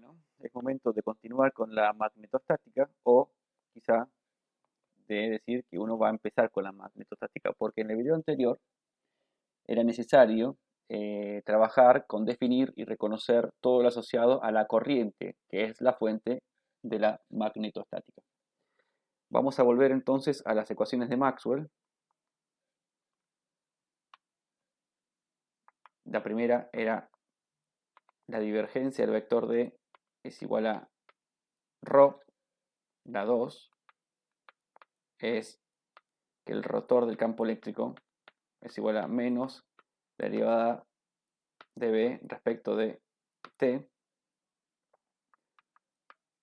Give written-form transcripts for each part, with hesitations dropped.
Bueno, es momento de continuar con la magnetostática o quizá de decir que uno va a empezar con la magnetostática porque en el video anterior era necesario trabajar con definir y reconocer todo lo asociado a la corriente, que es la fuente de la magnetostática. Vamos a volver entonces a las ecuaciones de Maxwell. La primera era la divergencia del vector D es igual a ρ. La 2 es que el rotor del campo eléctrico es igual a menos la derivada de B respecto de T.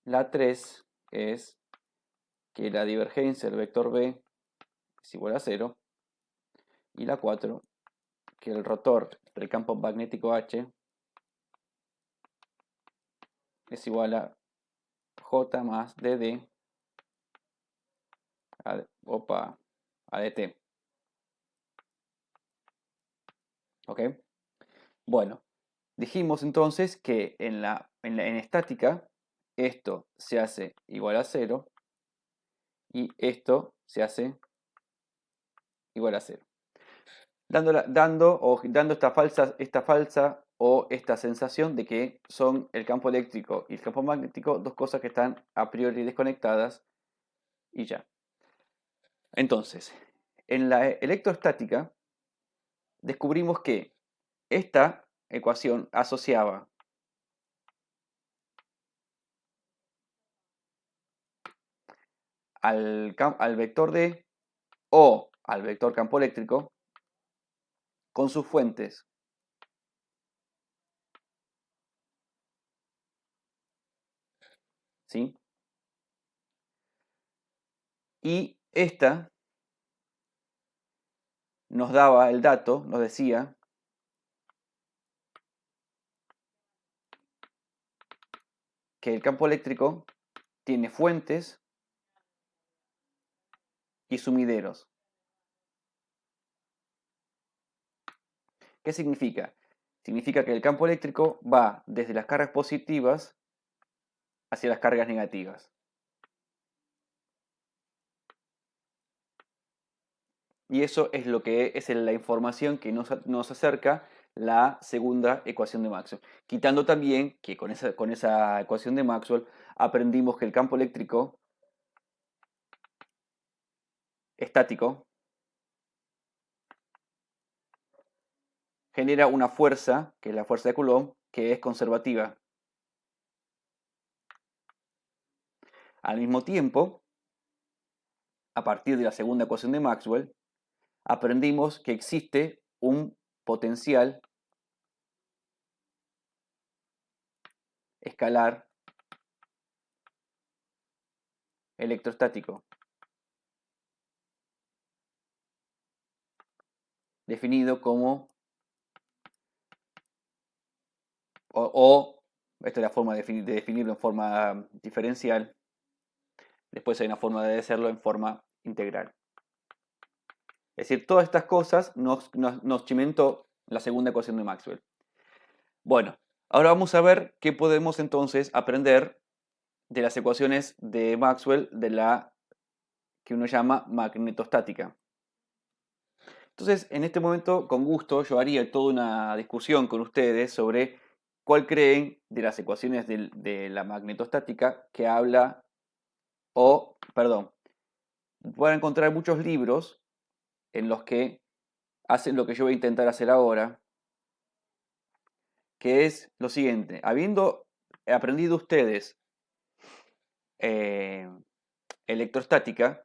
La 3 es que la divergencia del vector B es igual a 0. Y la 4, que el rotor del campo magnético H es igual a J más dd a dt. ¿Ok? Bueno, dijimos entonces que en estática esto se hace igual a 0 y esto se hace igual a 0. Dando esta falsa o esta sensación de que son el campo eléctrico y el campo magnético dos cosas que están a priori desconectadas y ya. Entonces, en la electrostática descubrimos que esta ecuación asociaba al vector D o al vector campo eléctrico con sus fuentes. ¿Sí? Y esta nos daba el dato, nos decía que el campo eléctrico tiene fuentes y sumideros. ¿Qué significa? Significa que el campo eléctrico va desde las cargas positivas hacia las cargas negativas. Y eso es lo que es la información que nos acerca la segunda ecuación de Maxwell. Quitando también que con esa ecuación de Maxwell aprendimos que el campo eléctrico estático genera una fuerza, que es la fuerza de Coulomb, que es conservativa. Al mismo tiempo, a partir de la segunda ecuación de Maxwell, aprendimos que existe un potencial escalar electrostático, definido como, esta es la forma de definirlo en forma diferencial, después hay una forma de hacerlo en forma integral. Es decir, todas estas cosas nos cimentó la segunda ecuación de Maxwell. Bueno, ahora vamos a ver qué podemos entonces aprender de las ecuaciones de Maxwell de la que uno llama magnetostática. Entonces, en este momento, con gusto, yo haría toda una discusión con ustedes sobre cuál creen de las ecuaciones de la magnetostática que habla, van a encontrar muchos libros en los que hacen lo que yo voy a intentar hacer ahora, que es lo siguiente: habiendo aprendido ustedes electrostática,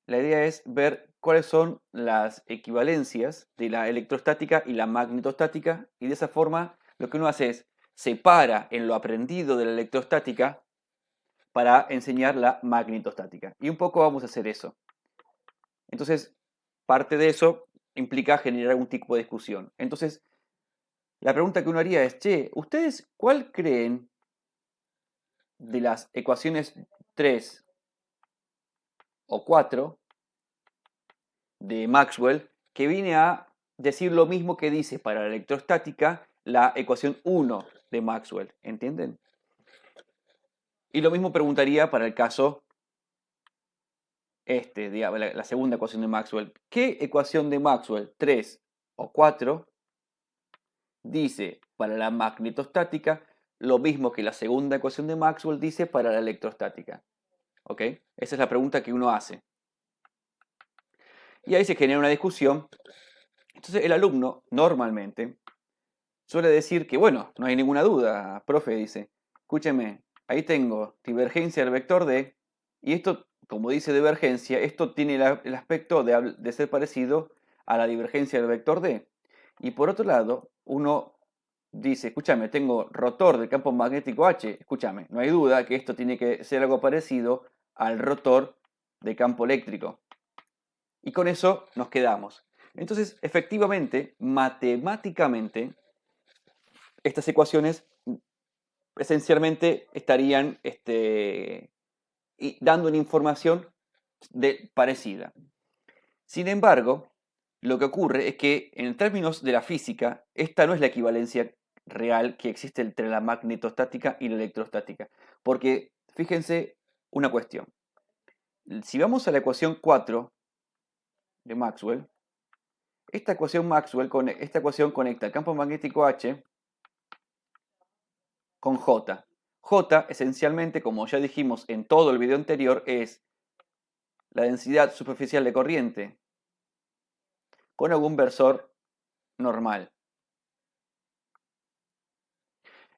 la idea es ver cuáles son las equivalencias de la electrostática y la magnetostática, y de esa forma lo que uno hace es separa en lo aprendido de la electrostática para enseñar la magnetostática. Y un poco vamos a hacer eso. Entonces, parte de eso implica generar algún tipo de discusión. Entonces, la pregunta que uno haría es, che, ¿ustedes cuál creen de las ecuaciones 3 o 4 de Maxwell que viene a decir lo mismo que dice para la electrostática la ecuación 1 de Maxwell? ¿Entienden? Y lo mismo preguntaría para el caso digamos, la segunda ecuación de Maxwell. ¿Qué ecuación de Maxwell 3 o 4 dice para la magnetostática lo mismo que la segunda ecuación de Maxwell dice para la electrostática? ¿Ok? Esa es la pregunta que uno hace. Y ahí se genera una discusión. Entonces el alumno normalmente suele decir que, bueno, no hay ninguna duda, profe, dice, escúcheme, ahí tengo divergencia del vector D, y esto, como dice divergencia, esto tiene el aspecto de ser parecido a la divergencia del vector D. Y por otro lado, uno dice, escúchame, tengo rotor del campo magnético H, escúchame, no hay duda que esto tiene que ser algo parecido al rotor de campo eléctrico. Y con eso nos quedamos. Entonces, efectivamente, matemáticamente, estas ecuaciones esencialmente estarían dando una información parecida. Sin embargo, lo que ocurre es que en términos de la física, esta no es la equivalencia real que existe entre la magnetostática y la electrostática. Porque fíjense una cuestión. Si vamos a la ecuación 4 de Maxwell, esta ecuación conecta el campo magnético H con J. J, esencialmente, como ya dijimos en todo el video anterior, es la densidad superficial de corriente con algún versor normal.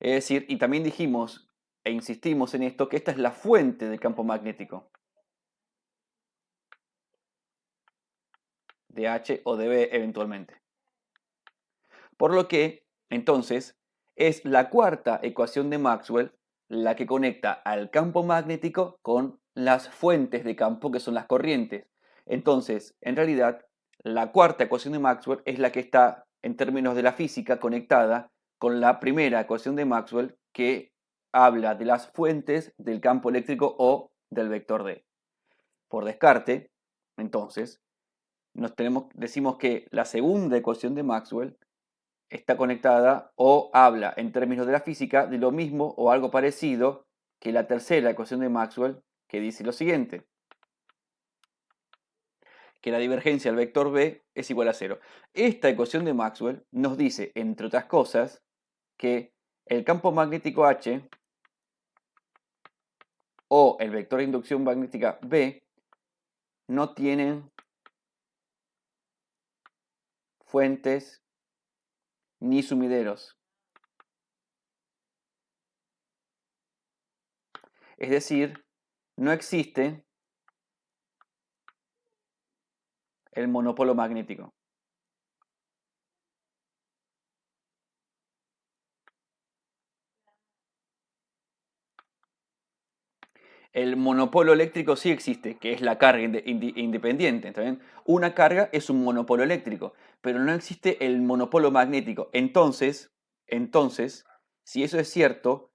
Es decir, y también dijimos e insistimos en esto, que esta es la fuente del campo magnético de H o de B eventualmente. Por lo que, entonces, es la cuarta ecuación de Maxwell la que conecta al campo magnético con las fuentes de campo, que son las corrientes. Entonces, en realidad, la cuarta ecuación de Maxwell es la que está, en términos de la física, conectada con la primera ecuación de Maxwell, que habla de las fuentes del campo eléctrico o del vector D. Por descarte, entonces, decimos que la segunda ecuación de Maxwell está conectada o habla en términos de la física de lo mismo o algo parecido que la tercera ecuación de Maxwell, que dice lo siguiente, que la divergencia del vector B es igual a 0. Esta ecuación de Maxwell nos dice, entre otras cosas, que el campo magnético H o el vector de inducción magnética B no tienen fuentes ni sumideros. Es decir, no existe el monopolo magnético. El monopolo eléctrico sí existe, que es la carga independiente. ¿Está bien? Una carga es un monopolo eléctrico, pero no existe el monopolo magnético. Entonces, si eso es cierto,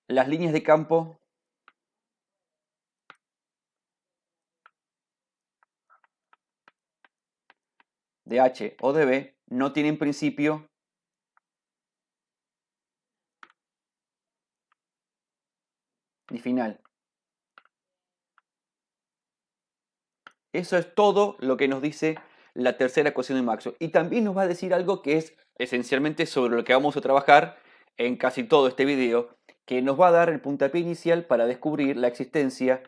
las líneas de campo de H o de B no tienen principio ni final. Eso es todo lo que nos dice la tercera ecuación de Maxwell. Y también nos va a decir algo que es esencialmente sobre lo que vamos a trabajar en casi todo este video, que nos va a dar el puntapié inicial para descubrir la existencia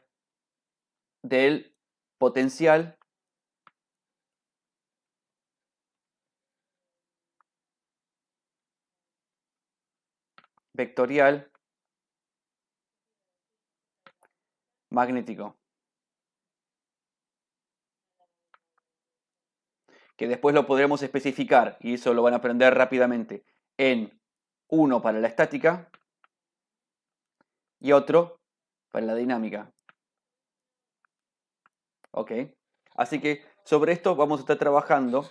del potencial vectorial magnético, que después lo podremos especificar, y eso lo van a aprender rápidamente, en uno para la estática y otro para la dinámica. ¿Ok? Así que sobre esto vamos a estar trabajando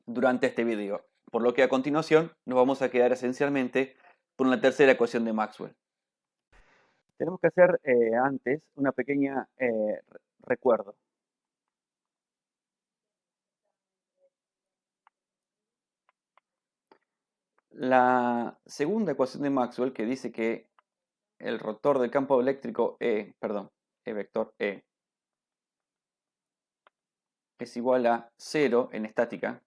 durante este video, por lo que a continuación nos vamos a quedar esencialmente con la tercera ecuación de Maxwell. Tenemos que hacer antes una pequeña recuerdo. La segunda ecuación de Maxwell, que dice que el rotor del campo eléctrico E vector E, es igual a 0 en estática,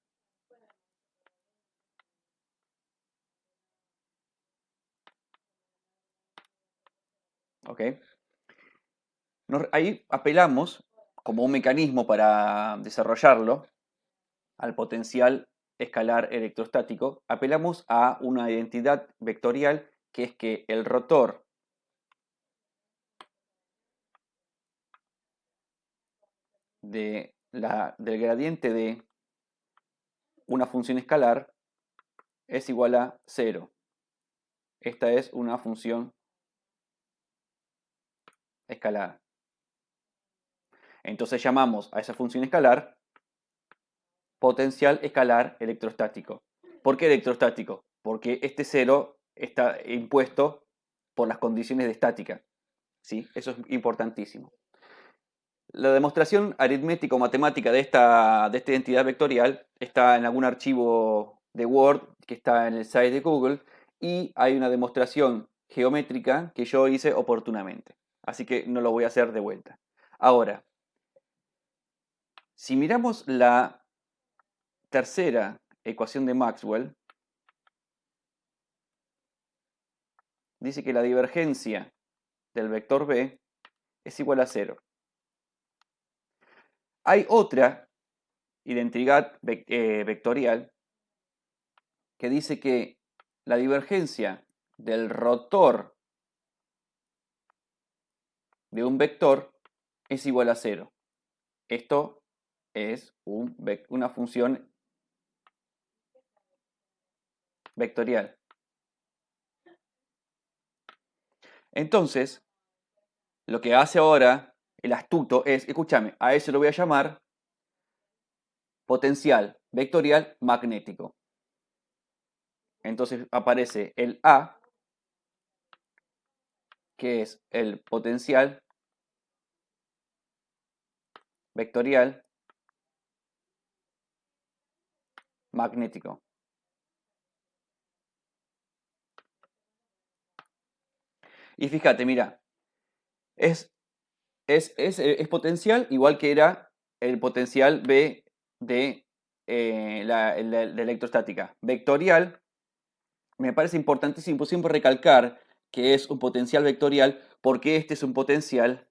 ¿ok? Ahí apelamos, como un mecanismo para desarrollarlo, al potencial escalar electrostático, apelamos a una identidad vectorial que es que el rotor del gradiente de una función escalar es igual a 0. Esta es una función escalar. Entonces llamamos a esa función escalar potencial escalar electrostático. ¿Por qué electrostático? Porque este 0 está impuesto por las condiciones de estática. ¿Sí? Eso es importantísimo. La demostración aritmética o matemática de esta identidad vectorial está en algún archivo de Word que está en el site de Google, y hay una demostración geométrica que yo hice oportunamente. Así que no lo voy a hacer de vuelta. Ahora, si miramos la tercera ecuación de Maxwell, dice que la divergencia del vector B es igual a 0. Hay otra identidad vectorial que dice que la divergencia del rotor de un vector es igual a 0. Esto es una función vectorial. Entonces, lo que hace ahora el astuto es, escúchame, a eso lo voy a llamar potencial vectorial magnético. Entonces aparece el A, que es el potencial vectorial magnético. Y fíjate, mira, es potencial igual que era el potencial B de la electrostática. Vectorial, me parece importantísimo siempre recalcar que es un potencial vectorial porque este es un potencial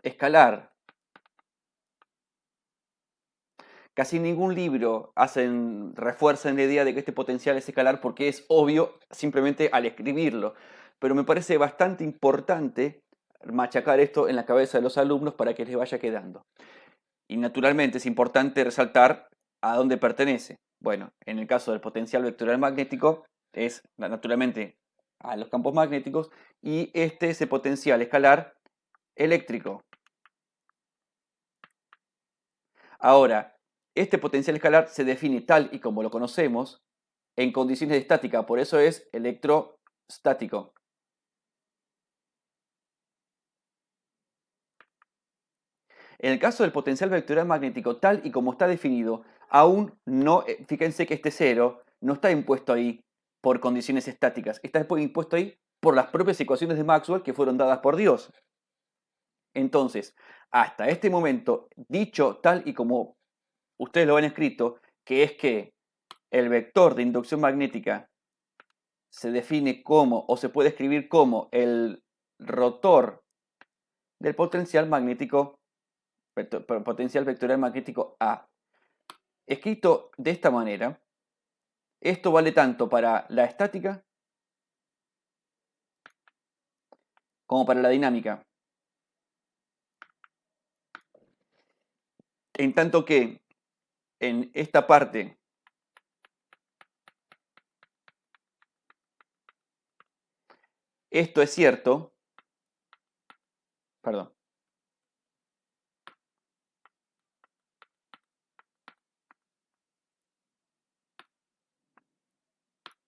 escalar. Casi ningún libro refuerzan la idea de que este potencial es escalar porque es obvio simplemente al escribirlo. Pero me parece bastante importante machacar esto en la cabeza de los alumnos para que les vaya quedando. Y naturalmente es importante resaltar a dónde pertenece. Bueno, en el caso del potencial vectorial magnético es naturalmente a los campos magnéticos, y este es el potencial escalar eléctrico. Ahora, este potencial escalar se define tal y como lo conocemos en condiciones de estática, por eso es electrostático. En el caso del potencial vectorial magnético, tal y como está definido, aún no, fíjense que este cero no está impuesto ahí por condiciones estáticas, está impuesto ahí por las propias ecuaciones de Maxwell que fueron dadas por Dios. Entonces, hasta este momento, dicho tal y como ustedes lo han escrito, que es que el vector de inducción magnética se define como, o se puede escribir como, el rotor del potencial magnético, potencial vectorial magnético A. Escrito de esta manera, esto vale tanto para la estática como para la dinámica. En tanto que en esta parte esto es cierto, perdón,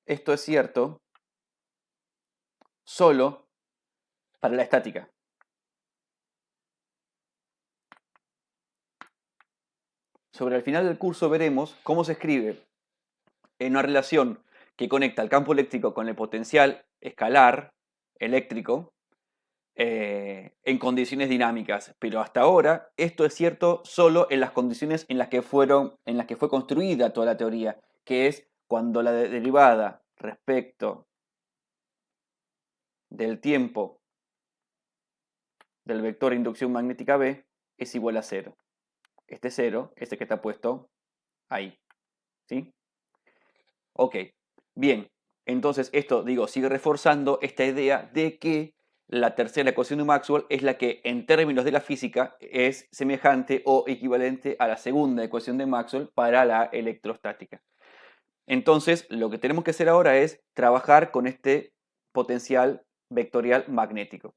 esto es cierto solo para la estática. Sobre el final del curso veremos cómo se escribe en una relación que conecta el campo eléctrico con el potencial escalar eléctrico en condiciones dinámicas. Pero hasta ahora esto es cierto solo en las condiciones en las que fue construida toda la teoría, que es cuando la derivada respecto del tiempo del vector inducción magnética B es igual a 0. Este 0 es el que está puesto ahí. ¿Sí? Ok, bien. Entonces esto, digo, sigue reforzando esta idea de que la tercera ecuación de Maxwell es la que en términos de la física es semejante o equivalente a la segunda ecuación de Maxwell para la electrostática. Entonces lo que tenemos que hacer ahora es trabajar con este potencial vectorial magnético.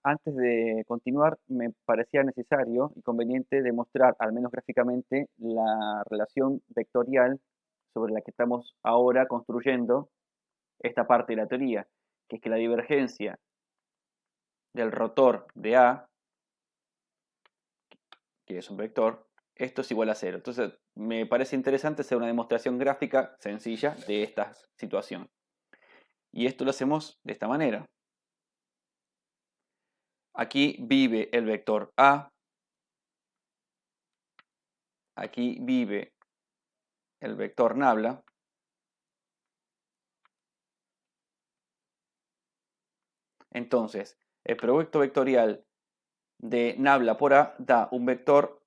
Antes de continuar, me parecía necesario y conveniente demostrar, al menos gráficamente, la relación vectorial sobre la que estamos ahora construyendo esta parte de la teoría, que es que la divergencia del rotor de A, que es un vector, esto es igual a 0. Entonces, me parece interesante hacer una demostración gráfica sencilla de esta situación. Y esto lo hacemos de esta manera. Aquí vive el vector A, aquí vive el vector nabla. Entonces, el producto vectorial de nabla por A da un vector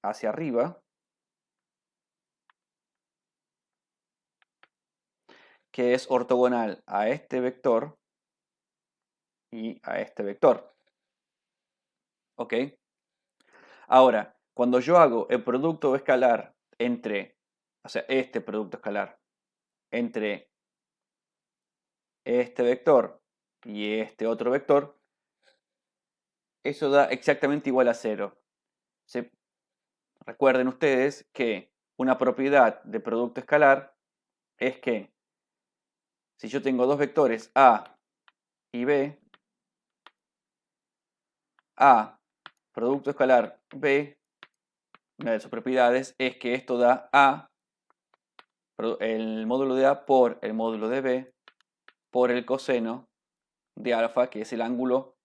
hacia arriba que es ortogonal a este vector y a este vector. ¿Ok? Ahora, cuando yo hago el producto escalar entre, o sea, este producto escalar entre este vector y este otro vector, eso da exactamente igual a 0. Recuerden ustedes que una propiedad de producto escalar es que si yo tengo dos vectores A y B, A, producto escalar B, una de sus propiedades es que esto da A, el módulo de A por el módulo de B, por el coseno de alfa, que es el ángulo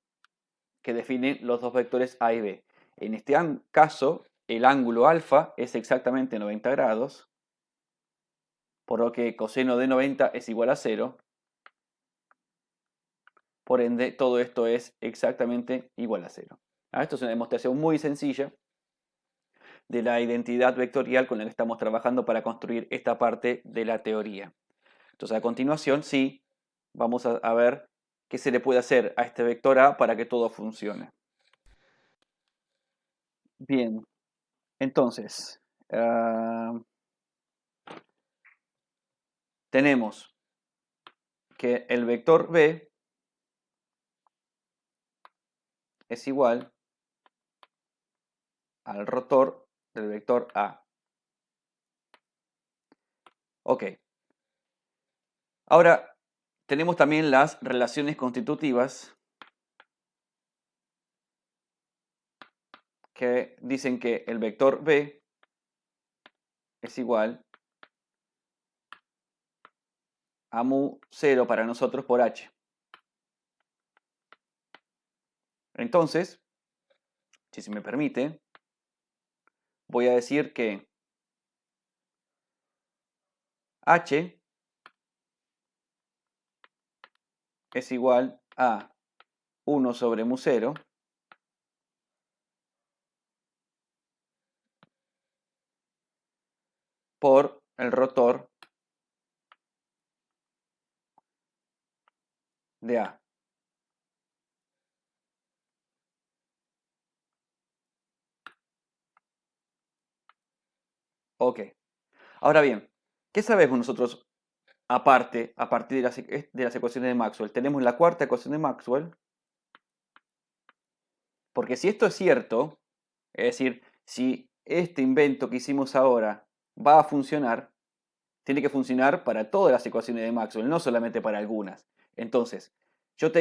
que define los dos vectores A y B. En este caso, el ángulo alfa es exactamente 90 grados, por lo que coseno de 90 es igual a 0. Por ende, todo esto es exactamente igual a 0. Esto es una demostración muy sencilla de la identidad vectorial con la que estamos trabajando para construir esta parte de la teoría. Entonces, a continuación, sí, vamos a ver qué se le puede hacer a este vector A para que todo funcione. Bien, entonces, tenemos que el vector B es igual al rotor del vector A. Ok. Ahora, tenemos también las relaciones constitutivas que dicen que el vector B es igual a mu 0 para nosotros por h. Entonces, si se me permite, voy a decir que h es igual a 1 sobre mu 0 por el rotor de A. Ok. Ahora bien, ¿qué sabemos nosotros aparte, a partir de las ecuaciones de Maxwell? Tenemos la cuarta ecuación de Maxwell, porque si esto es cierto, es decir, si este invento que hicimos ahora va a funcionar, tiene que funcionar para todas las ecuaciones de Maxwell, no solamente para algunas. Entonces, yo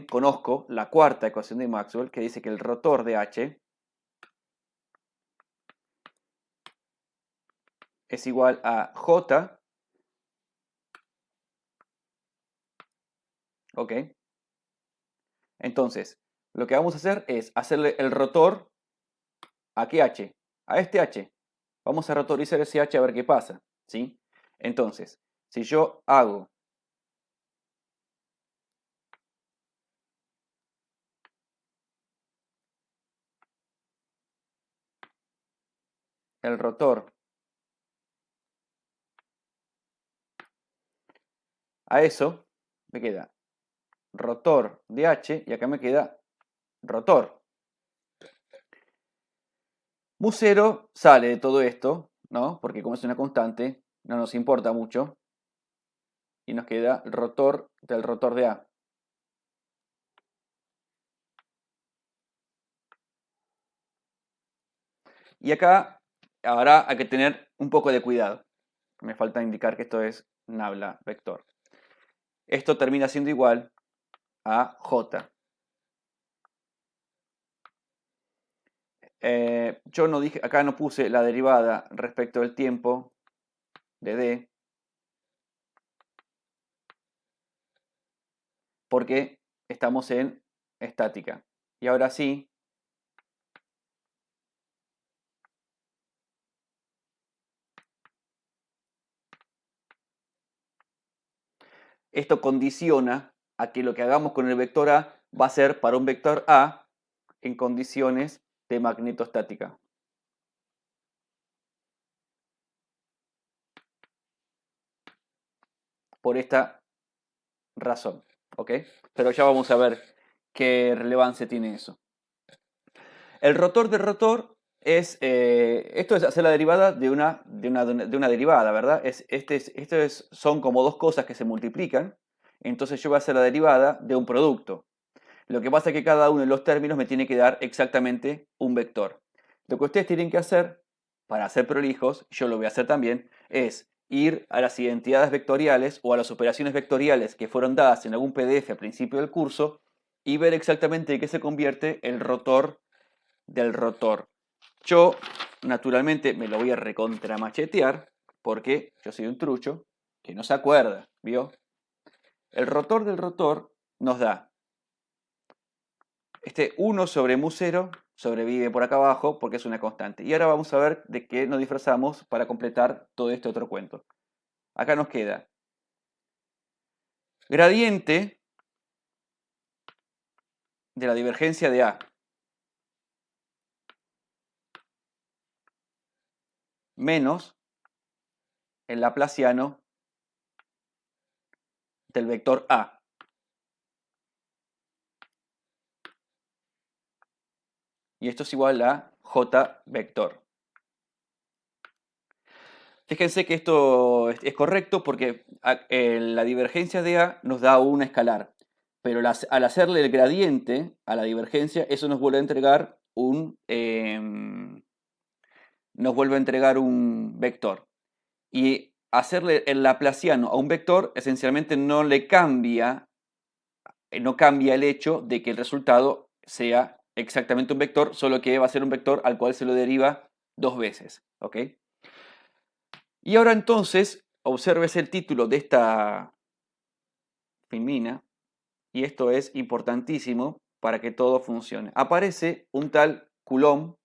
conozco la cuarta ecuación de Maxwell que dice que el rotor de H es igual a J, ¿ok? Entonces, lo que vamos a hacer es hacerle el rotor ¿a qué H? A este H. Vamos a rotorizar ese H a ver qué pasa, ¿sí? Entonces, si yo hago el rotor a eso, me queda rotor de H y acá me queda rotor. Mu0 sale de todo esto, ¿no? Porque como es una constante, no nos importa mucho. Y nos queda el rotor del rotor de A. Y acá, ahora hay que tener un poco de cuidado. Me falta indicar que esto es nabla vector. Esto termina siendo igual a J. Yo no dije, acá no puse la derivada respecto del tiempo de D, porque estamos en estática. Y ahora sí, esto condiciona a que lo que hagamos con el vector A va a ser para un vector A en condiciones de magnetostática. Por esta razón, ¿ok? Pero ya vamos a ver qué relevancia tiene eso. El rotor del rotor es, esto es hacer la derivada de una derivada, ¿verdad? Son como dos cosas que se multiplican, entonces yo voy a hacer la derivada de un producto. Lo que pasa es que cada uno de los términos me tiene que dar exactamente un vector. Lo que ustedes tienen que hacer, para ser prolijos, yo lo voy a hacer también, es ir a las identidades vectoriales o a las operaciones vectoriales que fueron dadas en algún PDF al principio del curso y ver exactamente en qué se convierte el rotor del rotor. Yo, naturalmente, me lo voy a recontramachetear porque yo soy un trucho que no se acuerda, ¿vio? El rotor del rotor nos da este 1 sobre mu0 sobrevive por acá abajo porque es una constante. Y ahora vamos a ver de qué nos disfrazamos para completar todo este otro cuento. Acá nos queda gradiente de la divergencia de A menos el laplaciano del vector A. Y esto es igual a J vector. Fíjense que esto es correcto porque la divergencia de A nos da una escalar, pero al hacerle el gradiente a la divergencia, eso nos vuelve a entregar un vector. Y hacerle el laplaciano a un vector esencialmente no cambia el hecho de que el resultado sea exactamente un vector, solo que va a ser un vector al cual se lo deriva dos veces. ¿Ok? Y ahora entonces, observes el título de esta filmina, y esto es importantísimo para que todo funcione. Aparece un tal Coulomb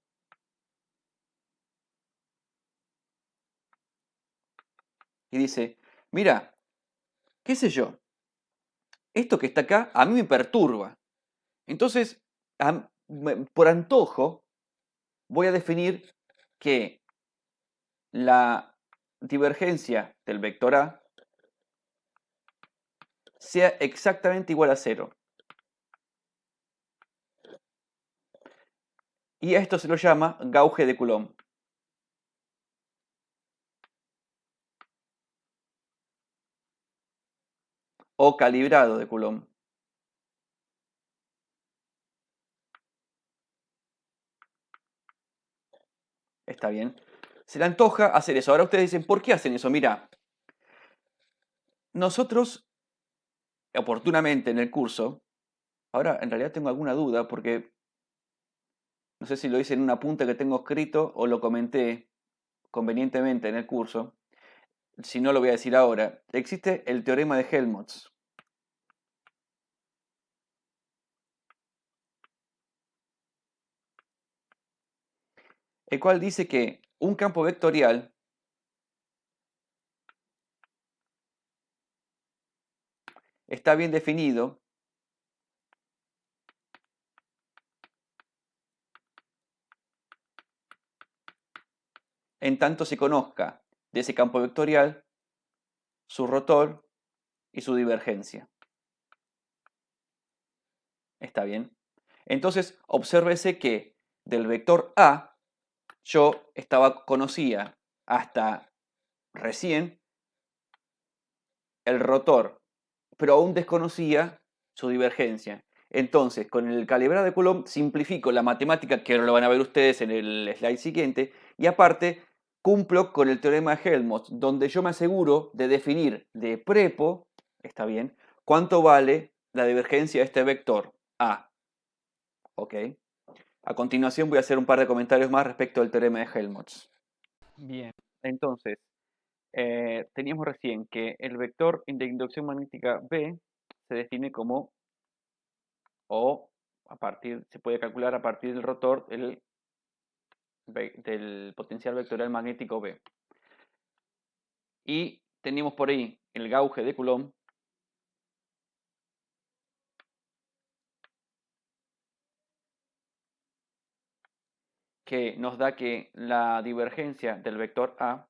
y dice, mira, qué sé yo, esto que está acá a mí me perturba. Entonces, por antojo, voy a definir que la divergencia del vector A sea exactamente igual a 0. Y a esto se lo llama gauge de Coulomb. O calibrado de Coulomb. Está bien. Se le antoja hacer eso. Ahora ustedes dicen, ¿por qué hacen eso? Mira, nosotros, oportunamente en el curso, ahora en realidad tengo alguna duda porque no sé si lo hice en un apunte que tengo escrito o lo comenté convenientemente en el curso, si no lo voy a decir ahora, existe el teorema de Helmholtz. El cual dice que un campo vectorial está bien definido en tanto se conozca de ese campo vectorial su rotor y su divergencia. ¿Está bien? Entonces, obsérvese que del vector A yo conocía hasta recién el rotor, pero aún desconocía su divergencia. Entonces, con el calibrado de Coulomb simplifico la matemática, que ahora lo van a ver ustedes en el slide siguiente, y aparte cumplo con el teorema de Helmholtz, donde yo me aseguro de definir de prepo, está bien, cuánto vale la divergencia de este vector A. ¿Ok? A continuación voy a hacer un par de comentarios más respecto al teorema de Helmholtz. Bien, entonces, teníamos recién que el vector de inducción magnética B se define como, se puede calcular a partir del rotor del potencial vectorial magnético B. Y teníamos por ahí el gauge de Coulomb, que nos da que la divergencia del vector A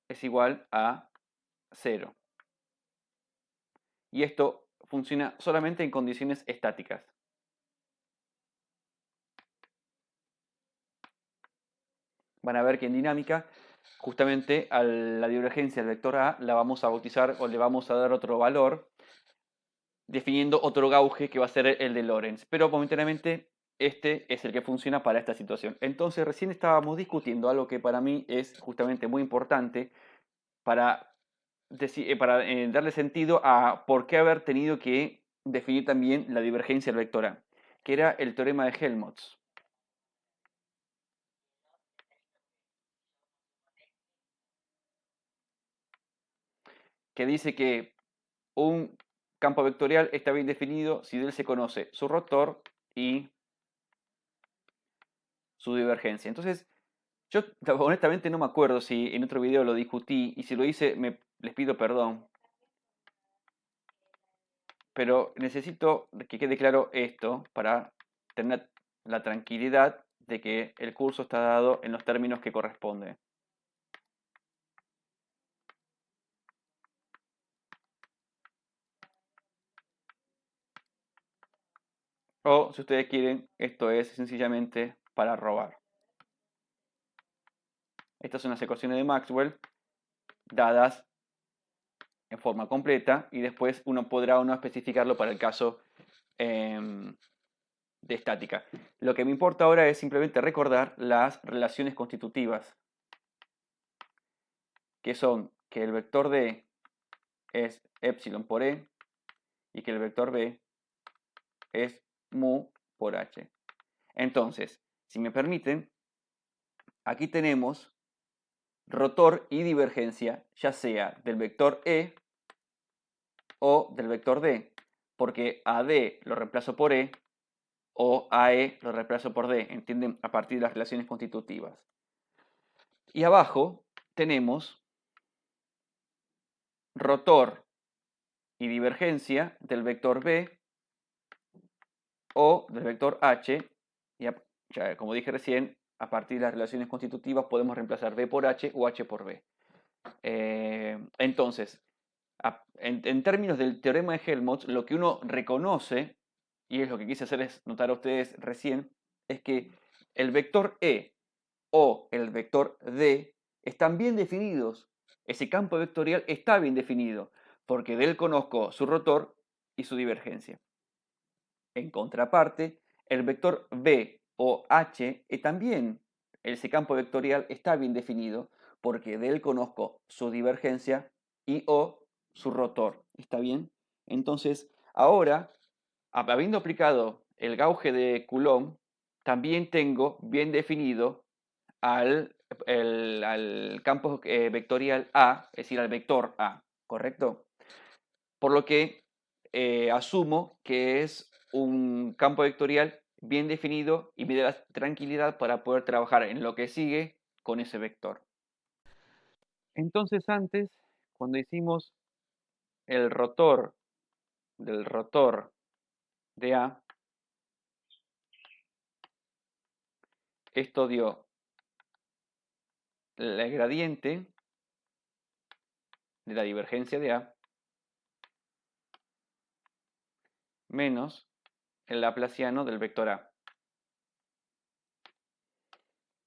es igual a 0. Y esto funciona solamente en condiciones estáticas. Van a ver que en dinámica, justamente a la divergencia del vector A la vamos a bautizar o le vamos a dar otro valor, definiendo otro gauge que va a ser el de Lorentz. Pero momentáneamente este es el que funciona para esta situación. Entonces recién estábamos discutiendo algo que para mí es justamente muy importante para, darle sentido a por qué haber tenido que definir también la divergencia del vector A, que era el teorema de Helmholtz, que dice que un campo vectorial está bien definido si de él se conoce su rotor y su divergencia. Entonces, yo honestamente no me acuerdo si en otro video lo discutí y si lo hice, les pido perdón. Pero necesito que quede claro esto para tener la tranquilidad de que el curso está dado en los términos que corresponden. O, si ustedes quieren, esto es sencillamente para robar. Estas son las ecuaciones de Maxwell dadas en forma completa y después uno podrá o no especificarlo para el caso de estática. Lo que me importa ahora es simplemente recordar las relaciones constitutivas, que son que el vector D es epsilon por E y que el vector B es mu por H. Entonces, si me permiten, aquí tenemos rotor y divergencia, ya sea del vector E o del vector D, porque a D lo reemplazo por E o a E lo reemplazo por D, ¿entienden? A partir de las relaciones constitutivas. Y abajo tenemos rotor y divergencia del vector B o del vector H, y ya, como dije recién, a partir de las relaciones constitutivas podemos reemplazar B por H o H por B. Entonces, en términos del teorema de Helmholtz, lo que uno reconoce, y es lo que quise hacer es notar a ustedes recién, es que el vector E o el vector D están bien definidos. Ese campo vectorial está bien definido, porque de él conozco su rotor y su divergencia. En contraparte, el vector B o H también, ese campo vectorial está bien definido, porque de él conozco su divergencia y o su rotor. ¿Está bien? Entonces, ahora, habiendo aplicado el gauge de Coulomb, también tengo bien definido al campo vectorial A, es decir, al vector A, ¿correcto? Por lo que asumo que es un campo vectorial bien definido y me da la tranquilidad para poder trabajar en lo que sigue con ese vector. Entonces antes, cuando hicimos el rotor del rotor de A, esto dio el gradiente de la divergencia de A menos el laplaciano del vector A.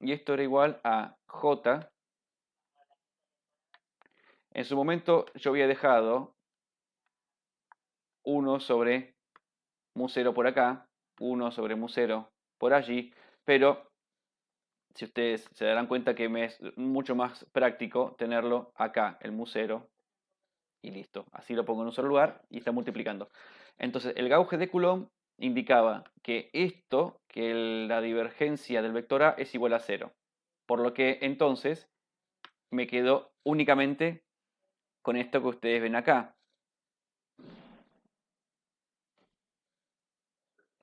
Y esto era igual a J. En su momento yo había dejado 1 sobre mu0 por acá, 1 sobre mu0 por allí, pero si ustedes se darán cuenta que me es mucho más práctico tenerlo acá, el mu0, y listo. Así lo pongo en un solo lugar y está multiplicando. Entonces, el gauge de Coulomb indicaba que esto, que la divergencia del vector A es igual a 0. Por lo que entonces me quedo únicamente con esto que ustedes ven acá.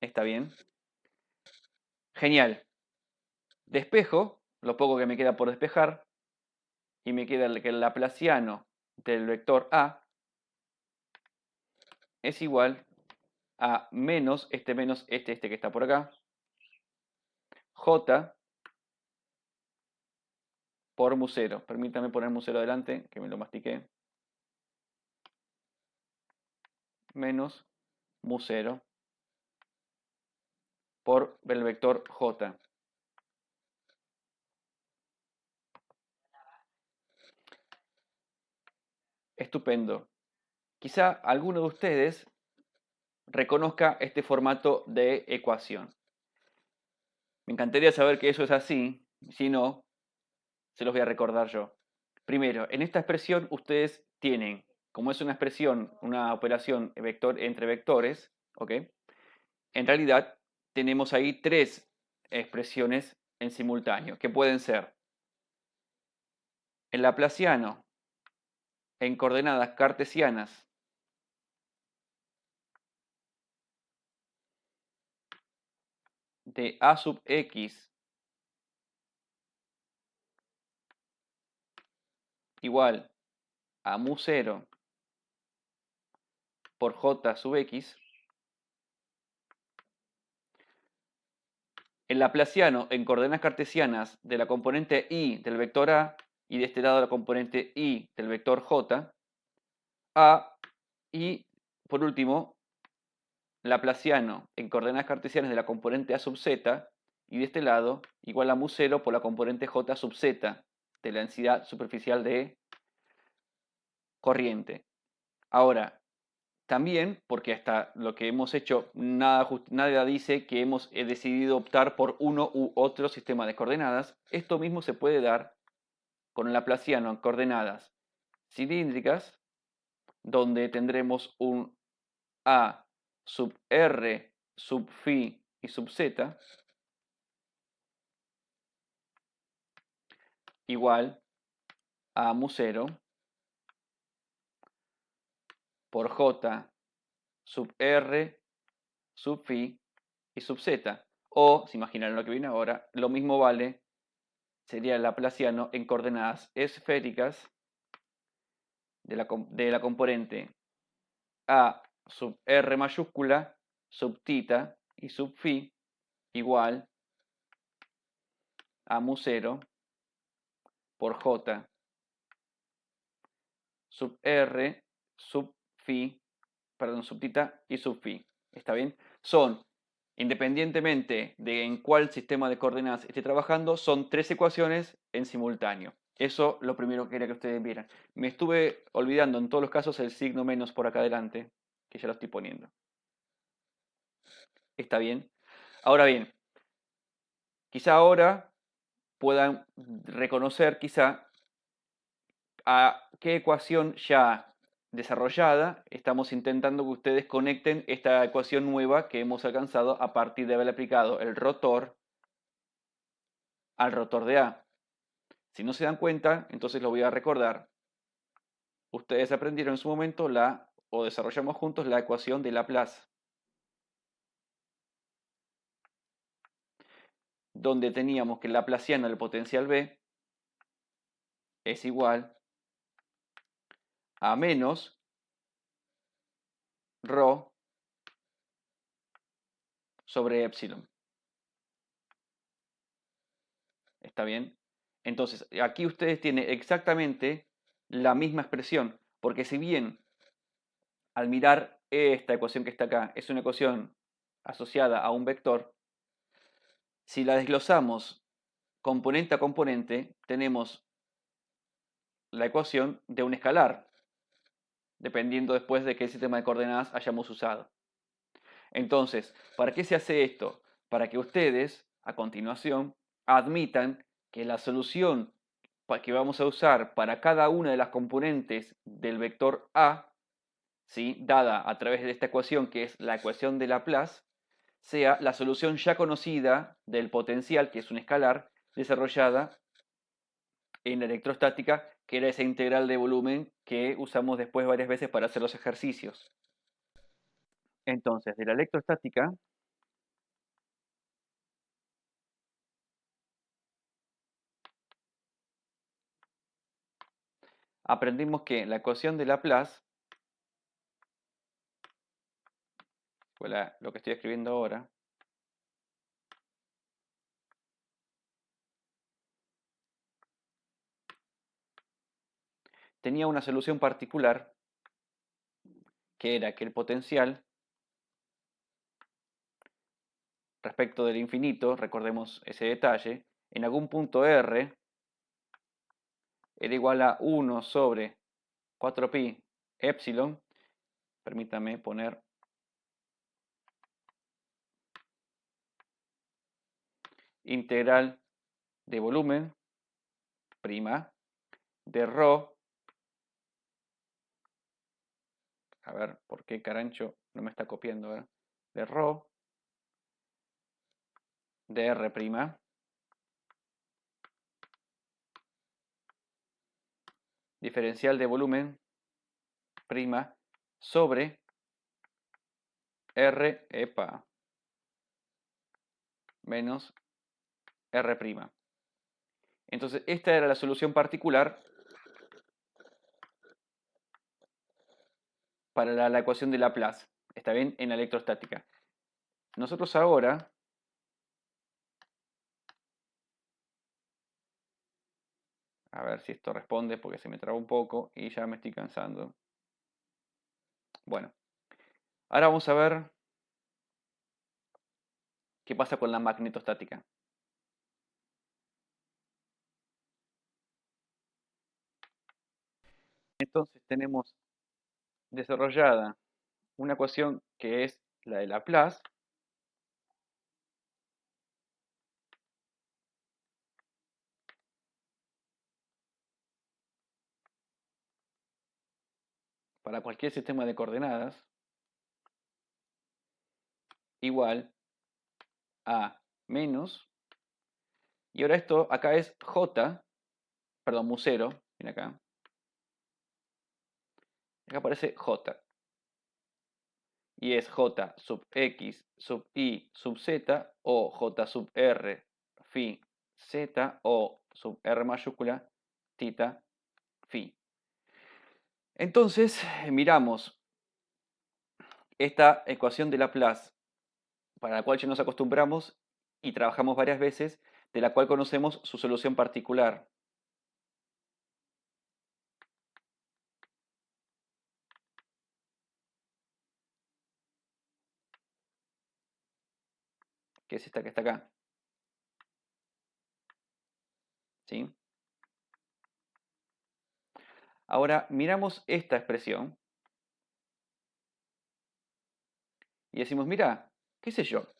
¿Está bien? Genial. Despejo lo poco que me queda por despejar y me queda que el laplaciano del vector A es igual a menos este que está por acá, J por mu0. Permítame poner mu0 adelante, que me lo mastiqué. Menos mu0 por el vector J. Estupendo. Quizá alguno de ustedes reconozca este formato de ecuación. Me encantaría saber que eso es así. Si no, se los voy a recordar yo. Primero, en esta expresión ustedes tienen, como es una expresión, una operación entre vectores, ¿ok? En realidad tenemos ahí tres expresiones en simultáneo, que pueden ser el laplaciano en coordenadas cartesianas de a sub x igual a mu0 por j sub x, el laplaciano en coordenadas cartesianas de la componente y del vector a y de este lado la componente y del vector j, y por último laplaciano en coordenadas cartesianas de la componente a sub z y de este lado igual a mu0 por la componente j sub z de la densidad superficial de corriente. Ahora, también, porque hasta lo que hemos hecho, nada dice que hemos decidido optar por uno u otro sistema de coordenadas, esto mismo se puede dar con el laplaciano en coordenadas cilíndricas, donde tendremos un a sub r sub phi y sub z igual a mu0 por j sub r sub phi y sub z. O, si imaginan lo que viene ahora, lo mismo vale, sería el laplaciano en coordenadas esféricas de la componente a sub r mayúscula sub tita y sub phi igual a mu0 por j sub r sub phi, perdón, sub tita y sub phi. ¿Está bien? Son, independientemente de en cuál sistema de coordenadas esté trabajando, son tres ecuaciones en simultáneo. Eso lo primero que quería que ustedes vieran. Me estuve olvidando en todos los casos el signo menos por acá adelante, que ya lo estoy poniendo. ¿Está bien? Ahora bien, quizá ahora puedan reconocer quizá a qué ecuación ya desarrollada estamos intentando que ustedes conecten esta ecuación nueva que hemos alcanzado a partir de haber aplicado el rotor al rotor de A. Si no se dan cuenta, entonces lo voy a recordar. Ustedes aprendieron en su momento o desarrollamos juntos la ecuación de Laplace, donde teníamos que el laplaciano del potencial B es igual a menos ρ sobre epsilon. ¿Está bien? Entonces, aquí ustedes tienen exactamente la misma expresión, porque si bien al mirar esta ecuación que está acá es una ecuación asociada a un vector, si la desglosamos componente a componente, tenemos la ecuación de un escalar, dependiendo después de qué sistema de coordenadas hayamos usado. Entonces, ¿para qué se hace esto? Para que ustedes, a continuación, admitan que la solución que vamos a usar para cada una de las componentes del vector A, ¿sí?, dada a través de esta ecuación que es la ecuación de Laplace, sea la solución ya conocida del potencial, que es un escalar, desarrollada en la electrostática, que era esa integral de volumen que usamos después varias veces para hacer los ejercicios. Entonces, de la electrostática aprendimos que la ecuación de Laplace, fue lo que estoy escribiendo ahora, tenía una solución particular, que era que el potencial respecto del infinito, recordemos ese detalle, en algún punto R era igual a 1 sobre 4pi epsilon, permítame poner integral de volumen, prima, de ρ, a ver, ¿por qué Carancho no me está copiando? De ρ, de R prima, diferencial de volumen, prima, sobre R, epa, menos R'. Entonces, esta era la solución particular para la ecuación de Laplace. Está bien, en la electrostática. Nosotros ahora, a ver si esto responde porque se me trabó un poco y ya me estoy cansando. Bueno, ahora vamos a ver qué pasa con la magnetostática. Entonces tenemos desarrollada una ecuación que es la de Laplace, para cualquier sistema de coordenadas, igual a menos, y ahora esto acá es J, perdón, mu0, viene acá aparece J, y es J sub X sub Y sub Z, o J sub R phi Z, o sub R mayúscula tita phi. Entonces, miramos esta ecuación de Laplace, para la cual ya nos acostumbramos y trabajamos varias veces, de la cual conocemos su solución particular. Que es esta que está acá. ¿Sí? Ahora miramos esta expresión y decimos, mira, qué sé yo,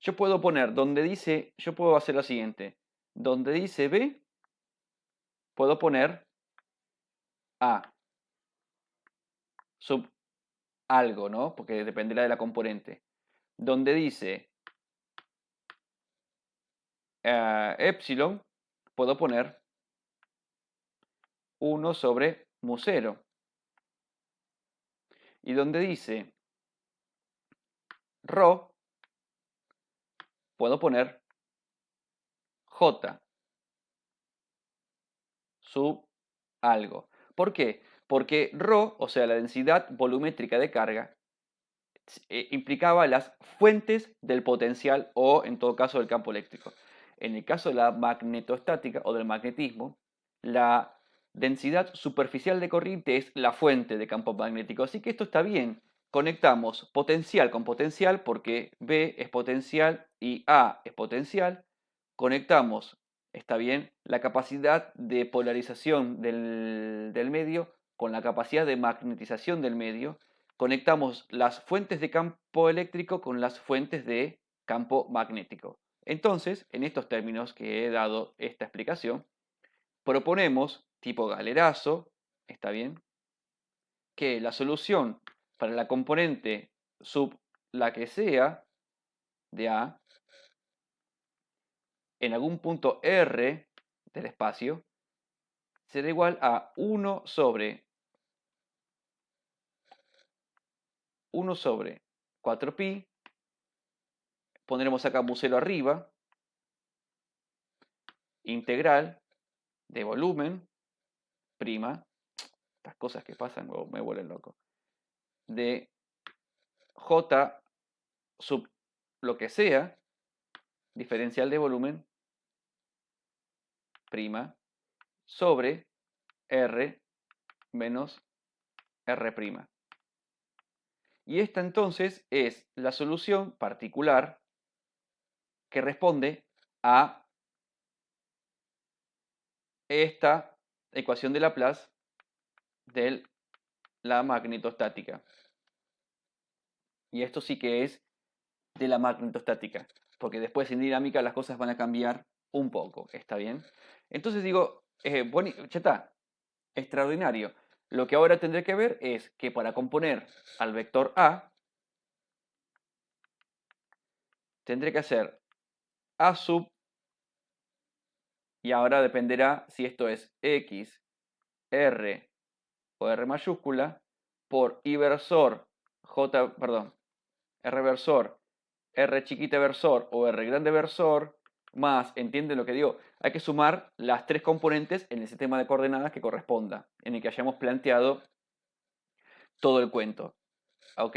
yo puedo poner donde dice, yo puedo hacer lo siguiente, donde dice B, puedo poner A sub algo, ¿no? Porque dependerá de la componente. Donde dice epsilon, puedo poner 1 sobre mu0. Y donde dice ρ, puedo poner J sub algo. ¿Por qué? Porque ρ, o sea, la densidad volumétrica de carga, implicaba las fuentes del potencial o, en todo caso, del campo eléctrico. En el caso de la magnetostática o del magnetismo, la densidad superficial de corriente es la fuente de campo magnético. Así que esto está bien. Conectamos potencial con potencial porque B es potencial y A es potencial. Conectamos, está bien, la capacidad de polarización del medio con la capacidad de magnetización del medio. Conectamos las fuentes de campo eléctrico con las fuentes de campo magnético. Entonces, en estos términos que he dado esta explicación, proponemos, tipo galerazo, ¿está bien?, que la solución para la componente sub la que sea de A, en algún punto R del espacio, será igual a 1 sobre 4pi, pondremos acá mu0 arriba, integral de volumen, prima, estas cosas que pasan me vuelven loco, de J sub lo que sea, diferencial de volumen, prima, sobre R menos R prima. Y esta entonces es la solución particular que responde a esta ecuación de Laplace de la magnetostática. Y esto sí que es de la magnetostática, porque después en dinámica las cosas van a cambiar un poco, ¿está bien? Entonces digo, bueno, ya está, extraordinario. Lo que ahora tendré que ver es que para componer al vector A, tendré que hacer A sub, y ahora dependerá si esto es X, R o R mayúscula, por I versor, J, perdón, R versor, R chiquita versor o R grande versor, más, ¿entienden lo que digo? Hay que sumar las tres componentes en el sistema de coordenadas que corresponda, en el que hayamos planteado todo el cuento. ¿Ok?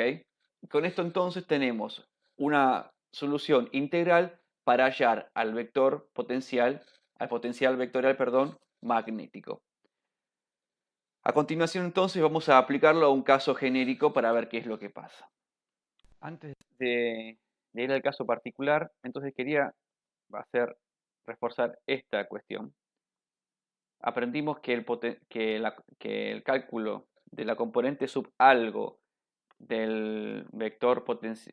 Con esto entonces tenemos una solución integral para hallar al vector potencial, al potencial vectorial, perdón, magnético. A continuación entonces vamos a aplicarlo a un caso genérico para ver qué es lo que pasa. Antes de ir al caso particular, entonces quería reforzar esta cuestión. Aprendimos que el cálculo de la componente sub algo del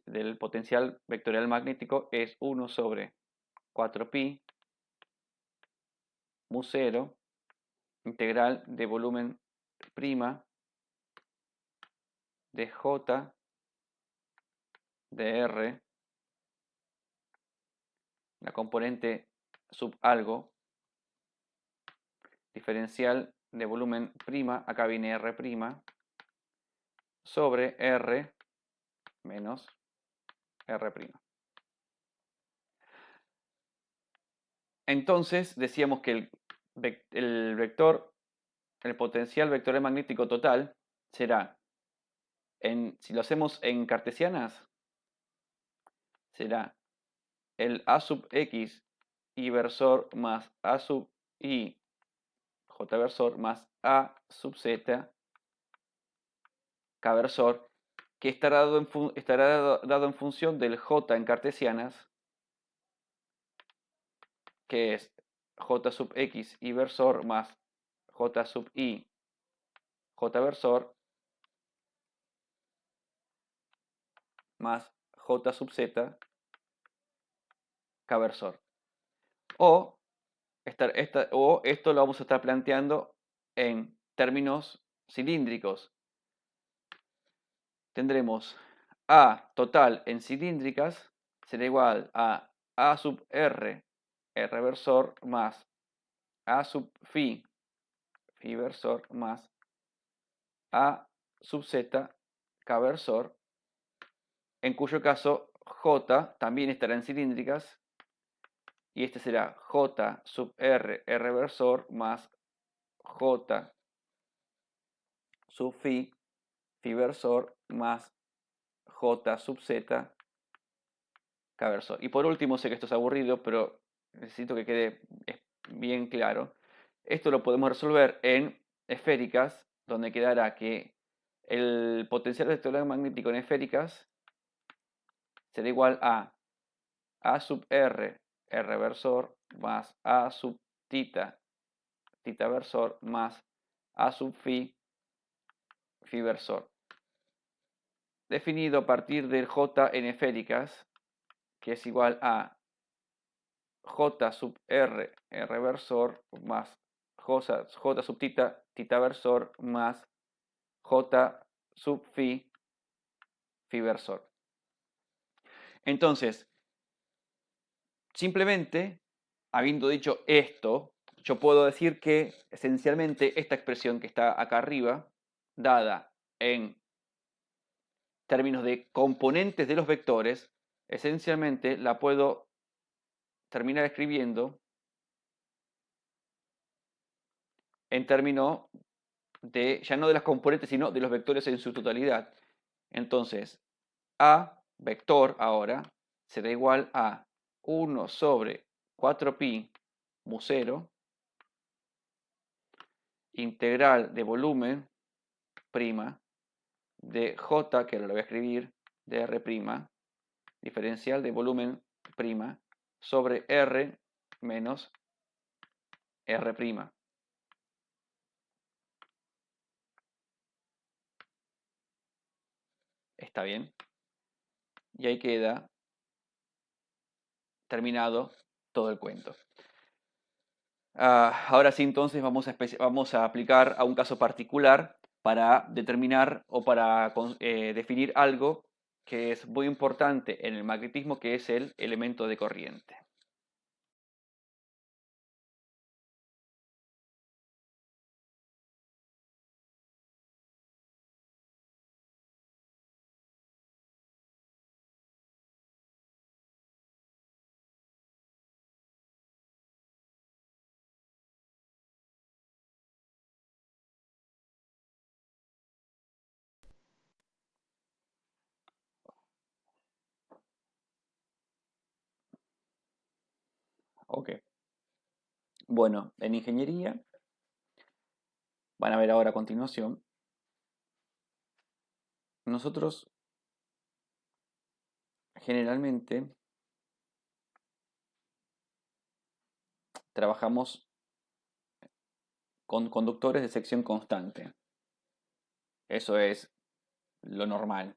del potencial vectorial magnético es 1 sobre 4pi mu0 integral de volumen prima de J de R, la componente sub algo, diferencial de volumen prima, acá viene R prima, sobre R menos R prima. Entonces decíamos que el potencial vectorial magnético total será, si lo hacemos en cartesianas, será el A sub X y versor más A sub Y J versor más A sub Z K versor, que estará dado en función del J en cartesianas, que es J sub X y versor más J sub Y J versor más J sub Z K versor. O esto lo vamos a estar planteando en términos cilíndricos. Tendremos A total en cilíndricas será igual a A sub R, R versor, más A sub phi, phi versor más A sub z K versor, en cuyo caso J también estará en cilíndricas, y este será J sub R, R versor, más J sub phi, phi versor, más J sub z, K versor. Y por último, sé que esto es aburrido, pero necesito que quede bien claro. Esto lo podemos resolver en esféricas, donde quedará que el potencial vectorial magnético en esféricas será igual a sub r, r versor, más a sub tita, tita versor, más a sub phi, phi versor. Definido a partir del j en esféricas, que es igual a j sub r, r versor, más j sub tita, tita versor, más j sub phi, phi versor. Entonces, simplemente, habiendo dicho esto, yo puedo decir que esencialmente esta expresión que está acá arriba, dada en términos de componentes de los vectores, esencialmente la puedo terminar escribiendo en términos de, ya no de las componentes, sino de los vectores en su totalidad. Entonces, A vector ahora será igual a 1 sobre 4pi mu 0 integral de volumen prima de j, que ahora lo voy a escribir, de r prima, diferencial de volumen prima, sobre r menos r prima. ¿Está bien? Y ahí queda terminado todo el cuento. Ahora sí, entonces vamos a aplicar a un caso particular para determinar o para definir algo que es muy importante en el magnetismo, que es el elemento de corriente. Ok. Bueno, en ingeniería, van a ver ahora a continuación, nosotros generalmente trabajamos con conductores de sección constante. Eso es lo normal.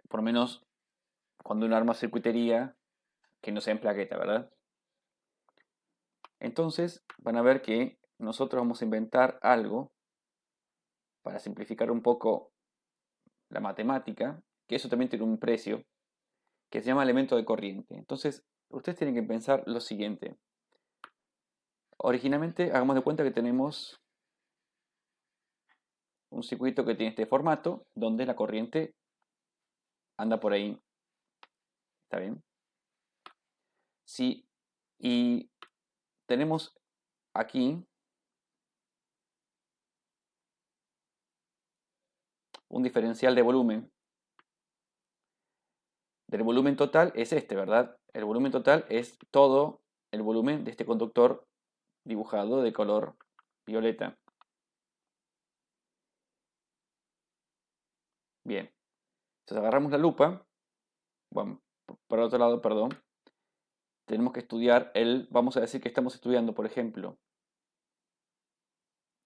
Por lo menos cuando uno arma circuitería que no sea en plaqueta, ¿verdad? Entonces van a ver que nosotros vamos a inventar algo para simplificar un poco la matemática, que eso también tiene un precio, que se llama elemento de corriente. Entonces, ustedes tienen que pensar lo siguiente. Originalmente, hagamos de cuenta que tenemos un circuito que tiene este formato, donde la corriente anda por ahí. ¿Está bien? Sí, y tenemos aquí un diferencial de volumen. Del volumen total es este, ¿verdad? El volumen total es todo el volumen de este conductor dibujado de color violeta. Bien, entonces agarramos la lupa, bueno, por otro lado, perdón, tenemos que estudiar vamos a decir que estamos estudiando, por ejemplo,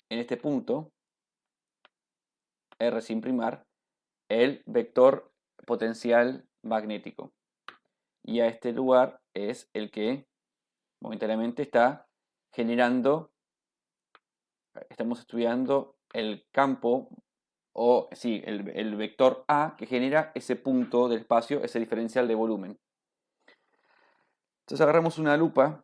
en este punto, R sin primar, el vector potencial magnético. Y a este lugar es el que momentáneamente está generando, estamos estudiando el campo, o sí, el vector A que genera ese punto del espacio, ese diferencial de volumen. Entonces agarramos una lupa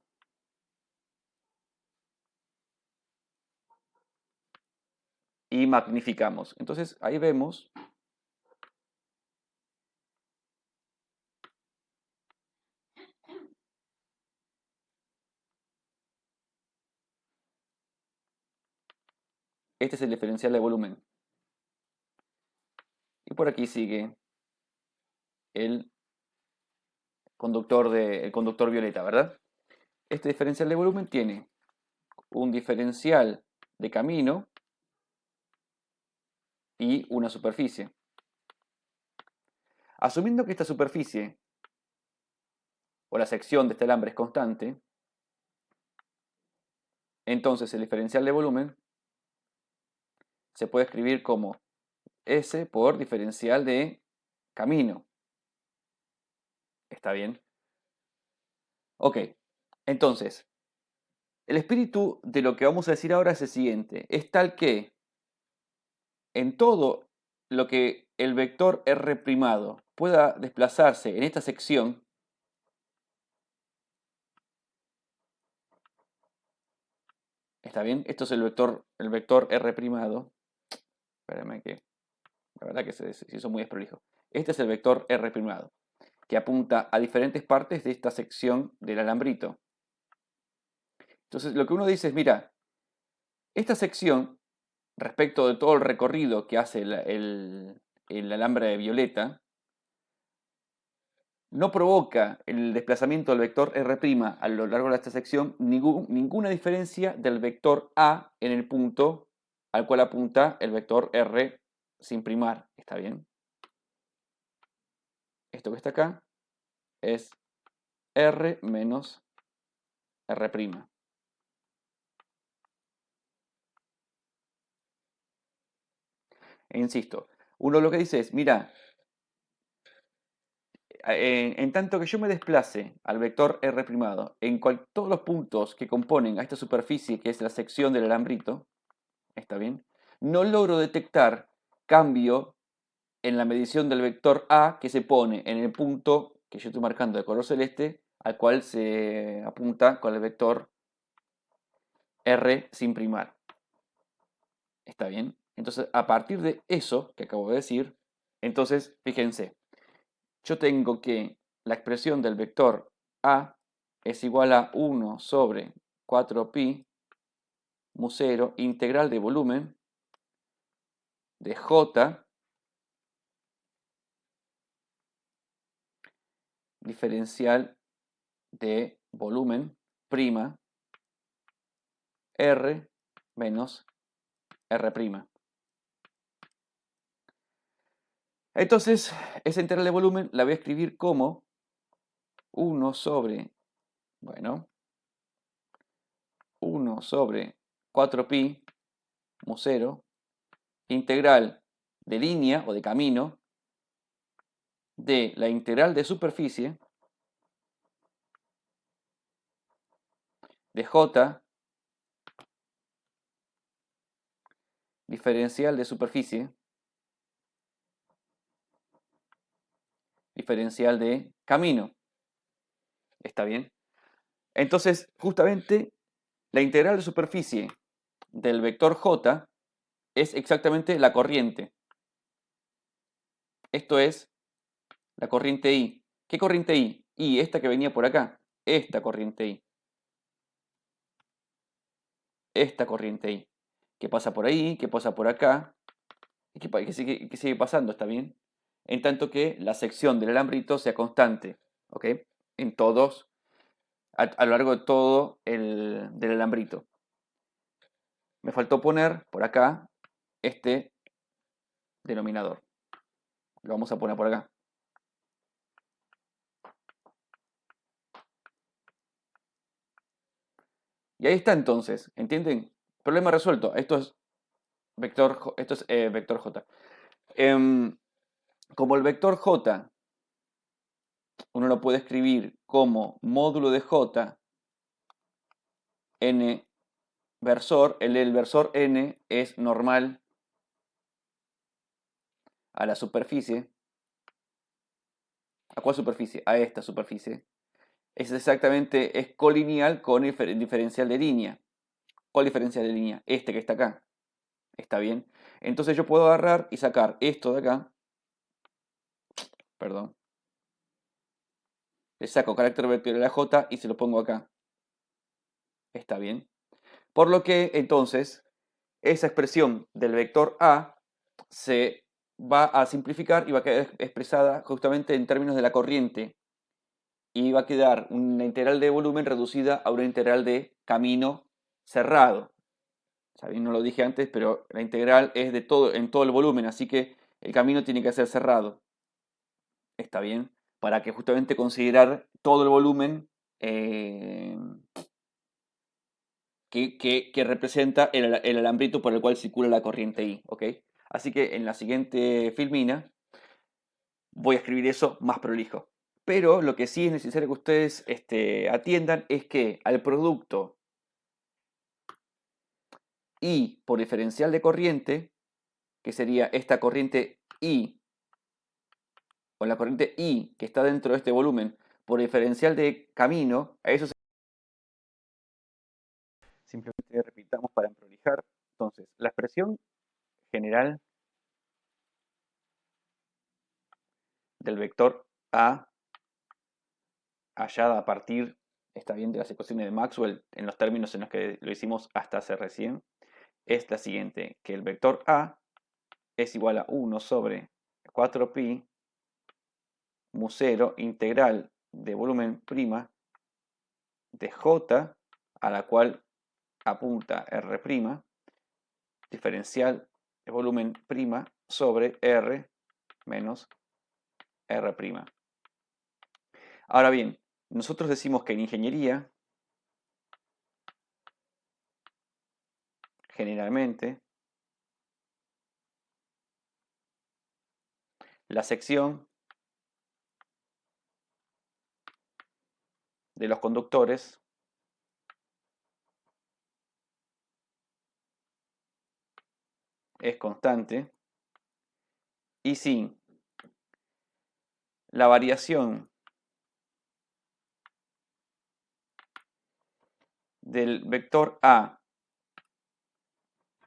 y magnificamos. Entonces ahí vemos este es el diferencial de volumen. Y por aquí sigue el el conductor violeta, ¿verdad? Este diferencial de volumen tiene un diferencial de camino y una superficie. Asumiendo que esta superficie o la sección de este alambre es constante, entonces el diferencial de volumen se puede escribir como S por diferencial de camino. ¿Está bien? Ok, entonces, el espíritu de lo que vamos a decir ahora es el siguiente. Es tal que en todo lo que el vector R' pueda desplazarse en esta sección, ¿está bien? Esto es el vector R'. Espérame que la verdad que se hizo muy desprolijo. Este es el vector R', que apunta a diferentes partes de esta sección del alambrito. Entonces lo que uno dice es, mira, esta sección, respecto de todo el recorrido que hace el alambre violeta, no provoca el desplazamiento del vector R' a lo largo de esta sección ninguna diferencia del vector A en el punto al cual apunta el vector R sin primar. ¿Está bien? Esto que está acá es R menos R'. E insisto, uno lo que dice es, mira, en tanto que yo me desplace al vector R' en todos los puntos que componen a esta superficie que es la sección del alambrito, ¿está bien? No logro detectar cambio en la medición del vector A que se pone en el punto que yo estoy marcando de color celeste, al cual se apunta con el vector R sin primar. ¿Está bien? Entonces, a partir de eso que acabo de decir, entonces, fíjense, yo tengo que la expresión del vector A es igual a 1 sobre 4pi mu 0 integral de volumen de J diferencial de volumen prima R menos R'. Entonces, esa integral de volumen la voy a escribir como 1 sobre, bueno, 1 sobre 4pi mu 0 integral de línea o de camino de la integral de superficie de J diferencial de superficie diferencial de camino. ¿Está bien? Entonces, justamente la integral de superficie del vector J es exactamente la corriente. Esto es la corriente I. ¿Qué corriente I? Y esta que venía por acá. Esta corriente I. Esta corriente I. Que pasa por ahí, que pasa por acá. Y que sigue pasando, ¿está bien? En tanto que la sección del alambrito sea constante. ¿Ok? En todos, a lo largo de todo del alambrito. Me faltó poner por acá este denominador. Lo vamos a poner por acá. Y ahí está entonces, ¿entienden? Problema resuelto. Esto es vector J. Como el vector J, uno lo puede escribir como módulo de J n versor. El versor n es normal a la superficie. ¿A cuál superficie? A esta superficie. Es colineal con el diferencial de línea. ¿Cuál diferencial de línea? Este que está acá. ¿Está bien? Entonces yo puedo agarrar y sacar esto de acá, perdón, le saco carácter vectorial a j y se lo pongo acá. ¿Está bien? Por lo que entonces esa expresión del vector a se va a simplificar y va a quedar expresada justamente en términos de la corriente y va a quedar una integral de volumen reducida a una integral de camino cerrado. ¿Saben? No lo dije antes, pero la integral es de todo, en todo el volumen, así que el camino tiene que ser cerrado. ¿Está bien? Para que justamente considerar todo el volumen que representa el alambrito por el cual circula la corriente I. ¿Ok? Así que en la siguiente filmina voy a escribir eso más prolijo. Pero lo que sí es necesario que ustedes atiendan es que al producto I por diferencial de corriente, que sería esta corriente I, o la corriente I que está dentro de este volumen, por diferencial de camino, a eso simplemente repitamos para prolijar. Entonces, la expresión general del vector A hallada a partir, está bien, de las ecuaciones de Maxwell en los términos en los que lo hicimos hasta hace recién, es la siguiente, que el vector A es igual a 1 sobre 4pi mu 0 integral de volumen prima de J a la cual apunta R', diferencial de volumen prima sobre R menos R'. Ahora bien, nosotros decimos que en ingeniería, generalmente, la sección de los conductores es constante y si la variación del vector A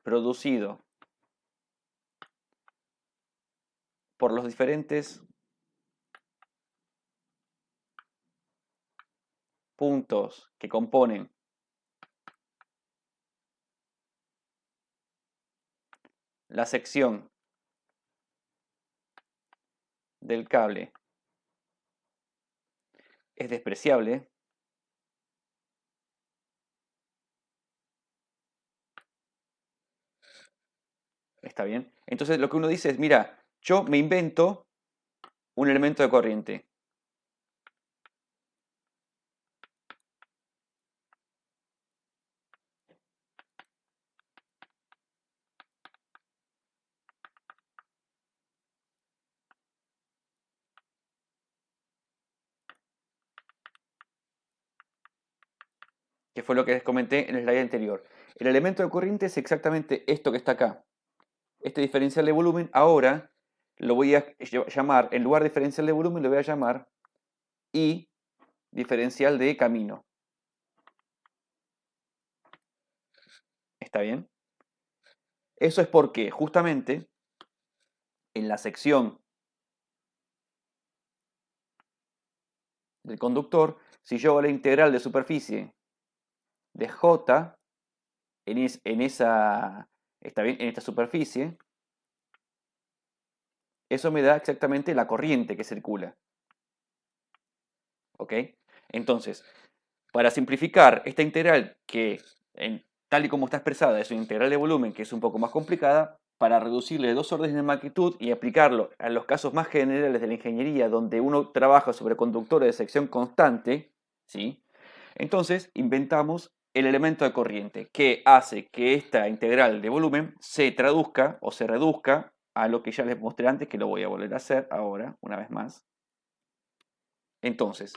producido por los diferentes puntos que componen la sección del cable es despreciable, ¿está bien? Entonces lo que uno dice es, mira, yo me invento un elemento de corriente. Que fue lo que les comenté en el slide anterior. El elemento de corriente es exactamente esto que está acá. Este diferencial de volumen, ahora lo voy a llamar, en lugar de diferencial de volumen, lo voy a llamar I diferencial de camino. ¿Está bien? Eso es porque justamente en la sección del conductor, si yo hago la integral de superficie de J está bien, en esta superficie, eso me da exactamente la corriente que circula. ¿Ok? Entonces, para simplificar esta integral, que tal y como está expresada es una integral de volumen que es un poco más complicada, para reducirle 2 órdenes de magnitud y aplicarlo a los casos más generales de la ingeniería, donde uno trabaja sobre conductores de sección constante, ¿sí? Entonces inventamos el elemento de corriente, que hace que esta integral de volumen se traduzca o se reduzca a lo que ya les mostré antes, que lo voy a volver a hacer ahora, una vez más. Entonces,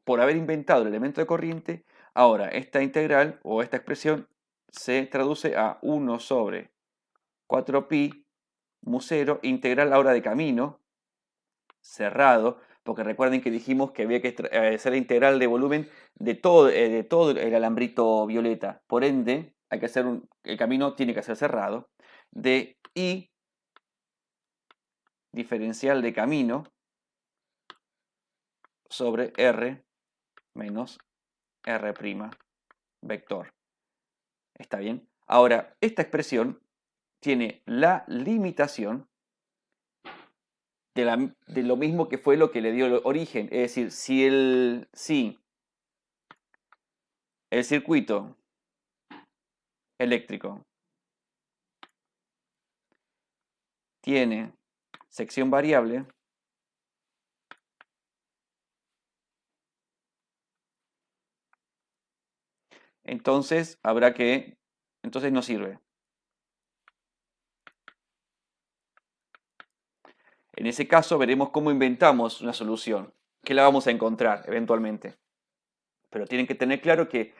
por haber inventado el elemento de corriente, ahora esta integral o esta expresión se traduce a 1 sobre 4pi mu 0 integral ahora de camino cerrado, porque recuerden que dijimos que había que hacer la integral de volumen de todo el alambrito violeta. Por ende, hay que hacer el camino tiene que ser cerrado, de I diferencial de camino sobre R menos R' vector. ¿Está bien? Ahora, esta expresión tiene la limitación de lo mismo que fue lo que le dio el origen. Es decir, si el circuito eléctrico tiene sección variable, entonces entonces no sirve. En ese caso veremos cómo inventamos una solución, que la vamos a encontrar eventualmente. Pero tienen que tener claro que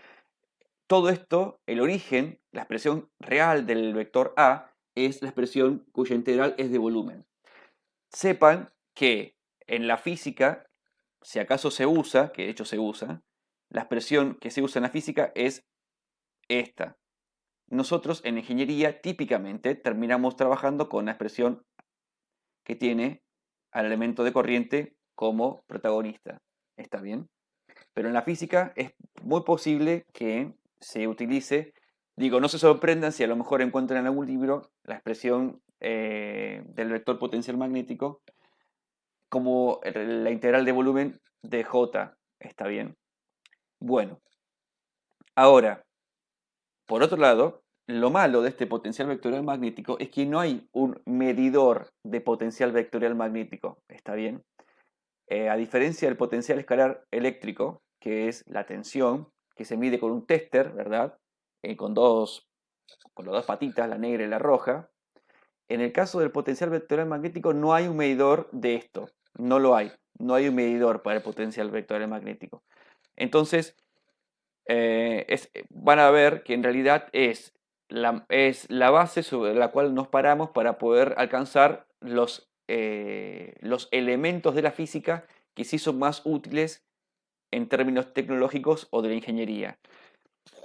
todo esto, el origen, la expresión real del vector A, es la expresión cuya integral es de volumen. Sepan que en la física, si acaso se usa, que de hecho se usa, la expresión que se usa en la física es esta. Nosotros en ingeniería típicamente terminamos trabajando con la expresión que tiene al elemento de corriente como protagonista. ¿Está bien? Pero en la física es muy posible que se utilice, digo, no se sorprendan si a lo mejor encuentran en algún libro la expresión del vector potencial magnético como la integral de volumen de J. ¿Está bien? Bueno, ahora, por otro lado, lo malo de este potencial vectorial magnético es que no hay un medidor de potencial vectorial magnético. ¿Está bien? A diferencia del potencial escalar eléctrico, que es la tensión, que se mide con un tester, ¿verdad? Con las dos patitas, la negra y la roja. En el caso del potencial vectorial magnético no hay un medidor de esto. No lo hay. No hay un medidor para el potencial vectorial magnético. Entonces, van a ver que en realidad es la base sobre la cual nos paramos para poder alcanzar los elementos de la física que sí son más útiles en términos tecnológicos o de la ingeniería.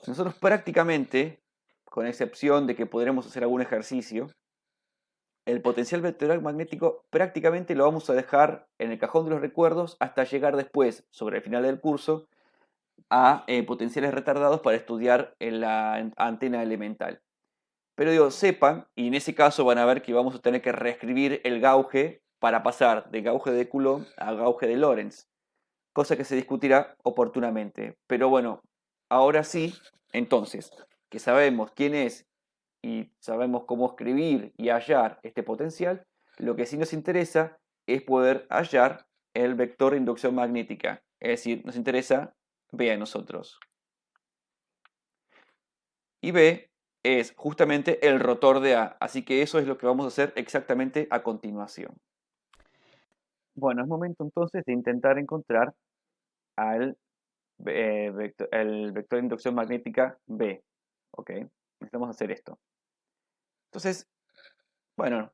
Nosotros prácticamente, con excepción de que podremos hacer algún ejercicio, el potencial vectorial magnético prácticamente lo vamos a dejar en el cajón de los recuerdos hasta llegar después, sobre el final del curso, a potenciales retardados para estudiar en la antena elemental. Pero digo, sepan, y en ese caso van a ver que vamos a tener que reescribir el gauge para pasar de gauge de Coulomb a gauge de Lorentz, cosa que se discutirá oportunamente. Pero bueno, ahora sí, entonces, que sabemos quién es y sabemos cómo escribir y hallar este potencial, lo que sí nos interesa es poder hallar el vector de inducción magnética. Es decir, nos interesa B a nosotros. Y B es justamente el rotor de A. Así que eso es lo que vamos a hacer exactamente a continuación. Bueno, es momento entonces de intentar encontrar el vector de inducción magnética B. ¿Ok? Necesitamos hacer esto. Entonces, bueno,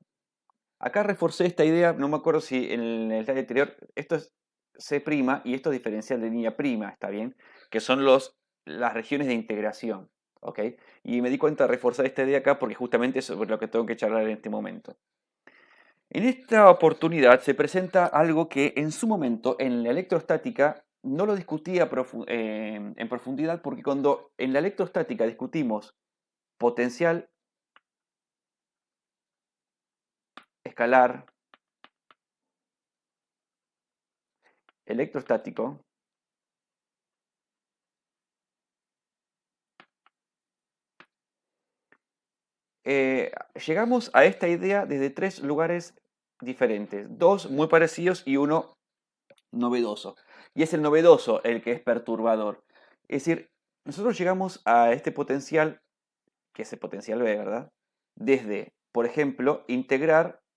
acá reforcé esta idea, no me acuerdo si en el slide anterior, esto es C' y esto es diferencial de línea prima, ¿está bien? Que son las regiones de integración, ¿ok? Y me di cuenta de reforzar esta idea acá porque justamente eso es sobre lo que tengo que charlar en este momento. En esta oportunidad se presenta algo que en su momento en la electrostática no lo discutía en profundidad porque cuando en la electrostática discutimos potencial escalar electrostático, llegamos a esta idea desde tres lugares diferentes, dos muy parecidos y uno novedoso. Y es el novedoso el que es perturbador. Es decir, nosotros llegamos a este potencial, que es el potencial B, ¿verdad? Desde, por ejemplo,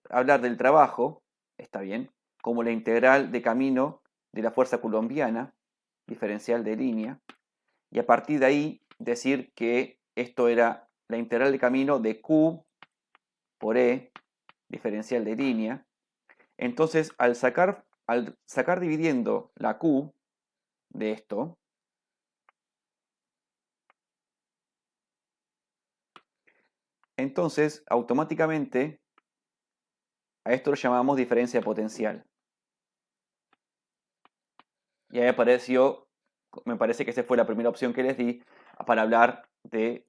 hablar del trabajo, está bien, como la integral de camino de la fuerza coulombiana, diferencial de línea, y a partir de ahí decir que esto era la integral de camino de Q por E, diferencial de línea. Entonces, al sacar dividiendo la Q de esto, entonces automáticamente a esto lo llamamos diferencia potencial. Y ahí apareció, me parece que esa fue la primera opción que les di para hablar de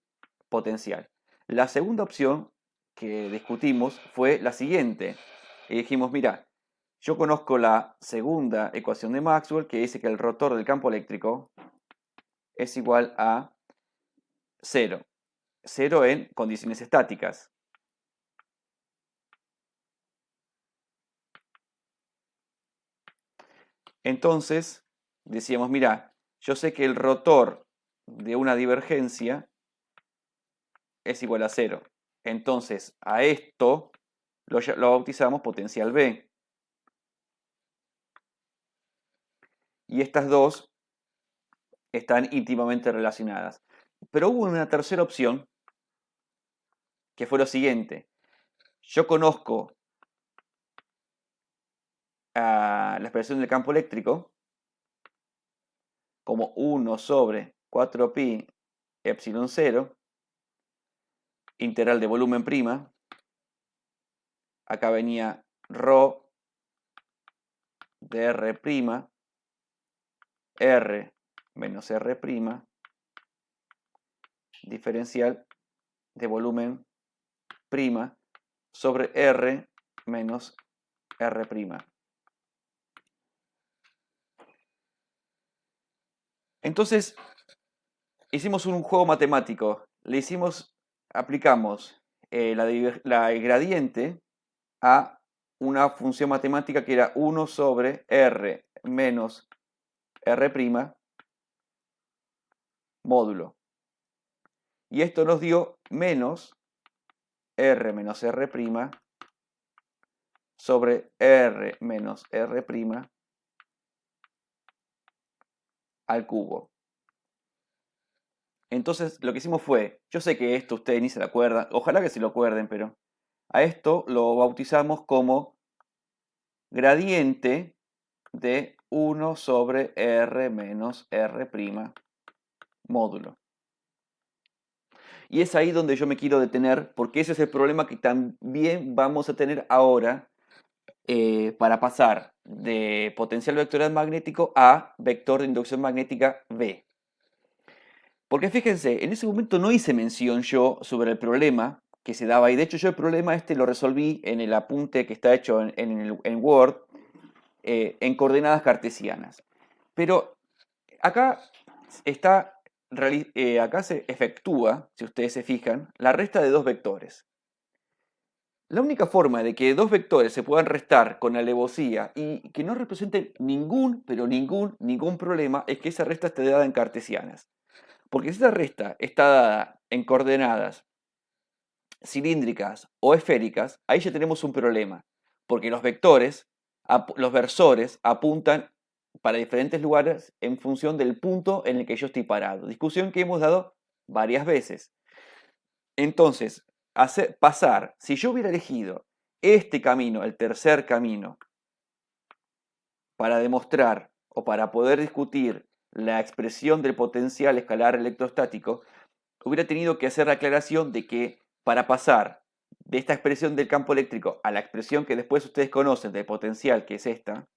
potencial. La segunda opción que discutimos fue la siguiente. Y dijimos, mira, yo conozco la segunda ecuación de Maxwell que dice que el rotor del campo eléctrico es igual a 0. 0 en condiciones estáticas. Entonces, decíamos, mira, yo sé que el rotor de una divergencia es igual a 0. Entonces, a esto lo bautizamos potencial B. Y estas dos están íntimamente relacionadas. Pero hubo una tercera opción que fue lo siguiente. Yo conozco la expresión del campo eléctrico como 1 sobre 4pi epsilon 0, integral de volumen prima. Acá venía ρ de r', r menos r', diferencial de volumen prima sobre r menos r'. Entonces, hicimos un juego matemático. Aplicamos la gradiente a una función matemática que era 1 sobre r menos r' módulo. Y esto nos dio menos r menos r' sobre r menos r' al cubo. Entonces lo que hicimos fue, yo sé que esto ustedes ni se lo acuerdan, ojalá que se lo acuerden, pero a esto lo bautizamos como gradiente de 1 sobre r menos r' módulo. Y es ahí donde yo me quiero detener, porque ese es el problema que también vamos a tener ahora para pasar de potencial vectorial magnético a vector de inducción magnética V. Porque fíjense, en ese momento no hice mención yo sobre el problema que se daba, y de hecho yo el problema este lo resolví en el apunte que está hecho en Word, en coordenadas cartesianas. Pero acá acá se efectúa, si ustedes se fijan, la resta de dos vectores. La única forma de que dos vectores se puedan restar con alevosía y que no representen ningún problema es que esa resta esté dada en cartesianas. Porque si esa resta está dada en coordenadas cilíndricas o esféricas, ahí ya tenemos un problema. Porque los versores apuntan para diferentes lugares en función del punto en el que yo estoy parado. Discusión que hemos dado varias veces. Entonces, si yo hubiera elegido este camino, el tercer camino, para demostrar o para poder discutir la expresión del potencial escalar electrostático, hubiera tenido que hacer la aclaración de que para pasar de esta expresión del campo eléctrico a la expresión que después ustedes conocen de potencial, que es esta,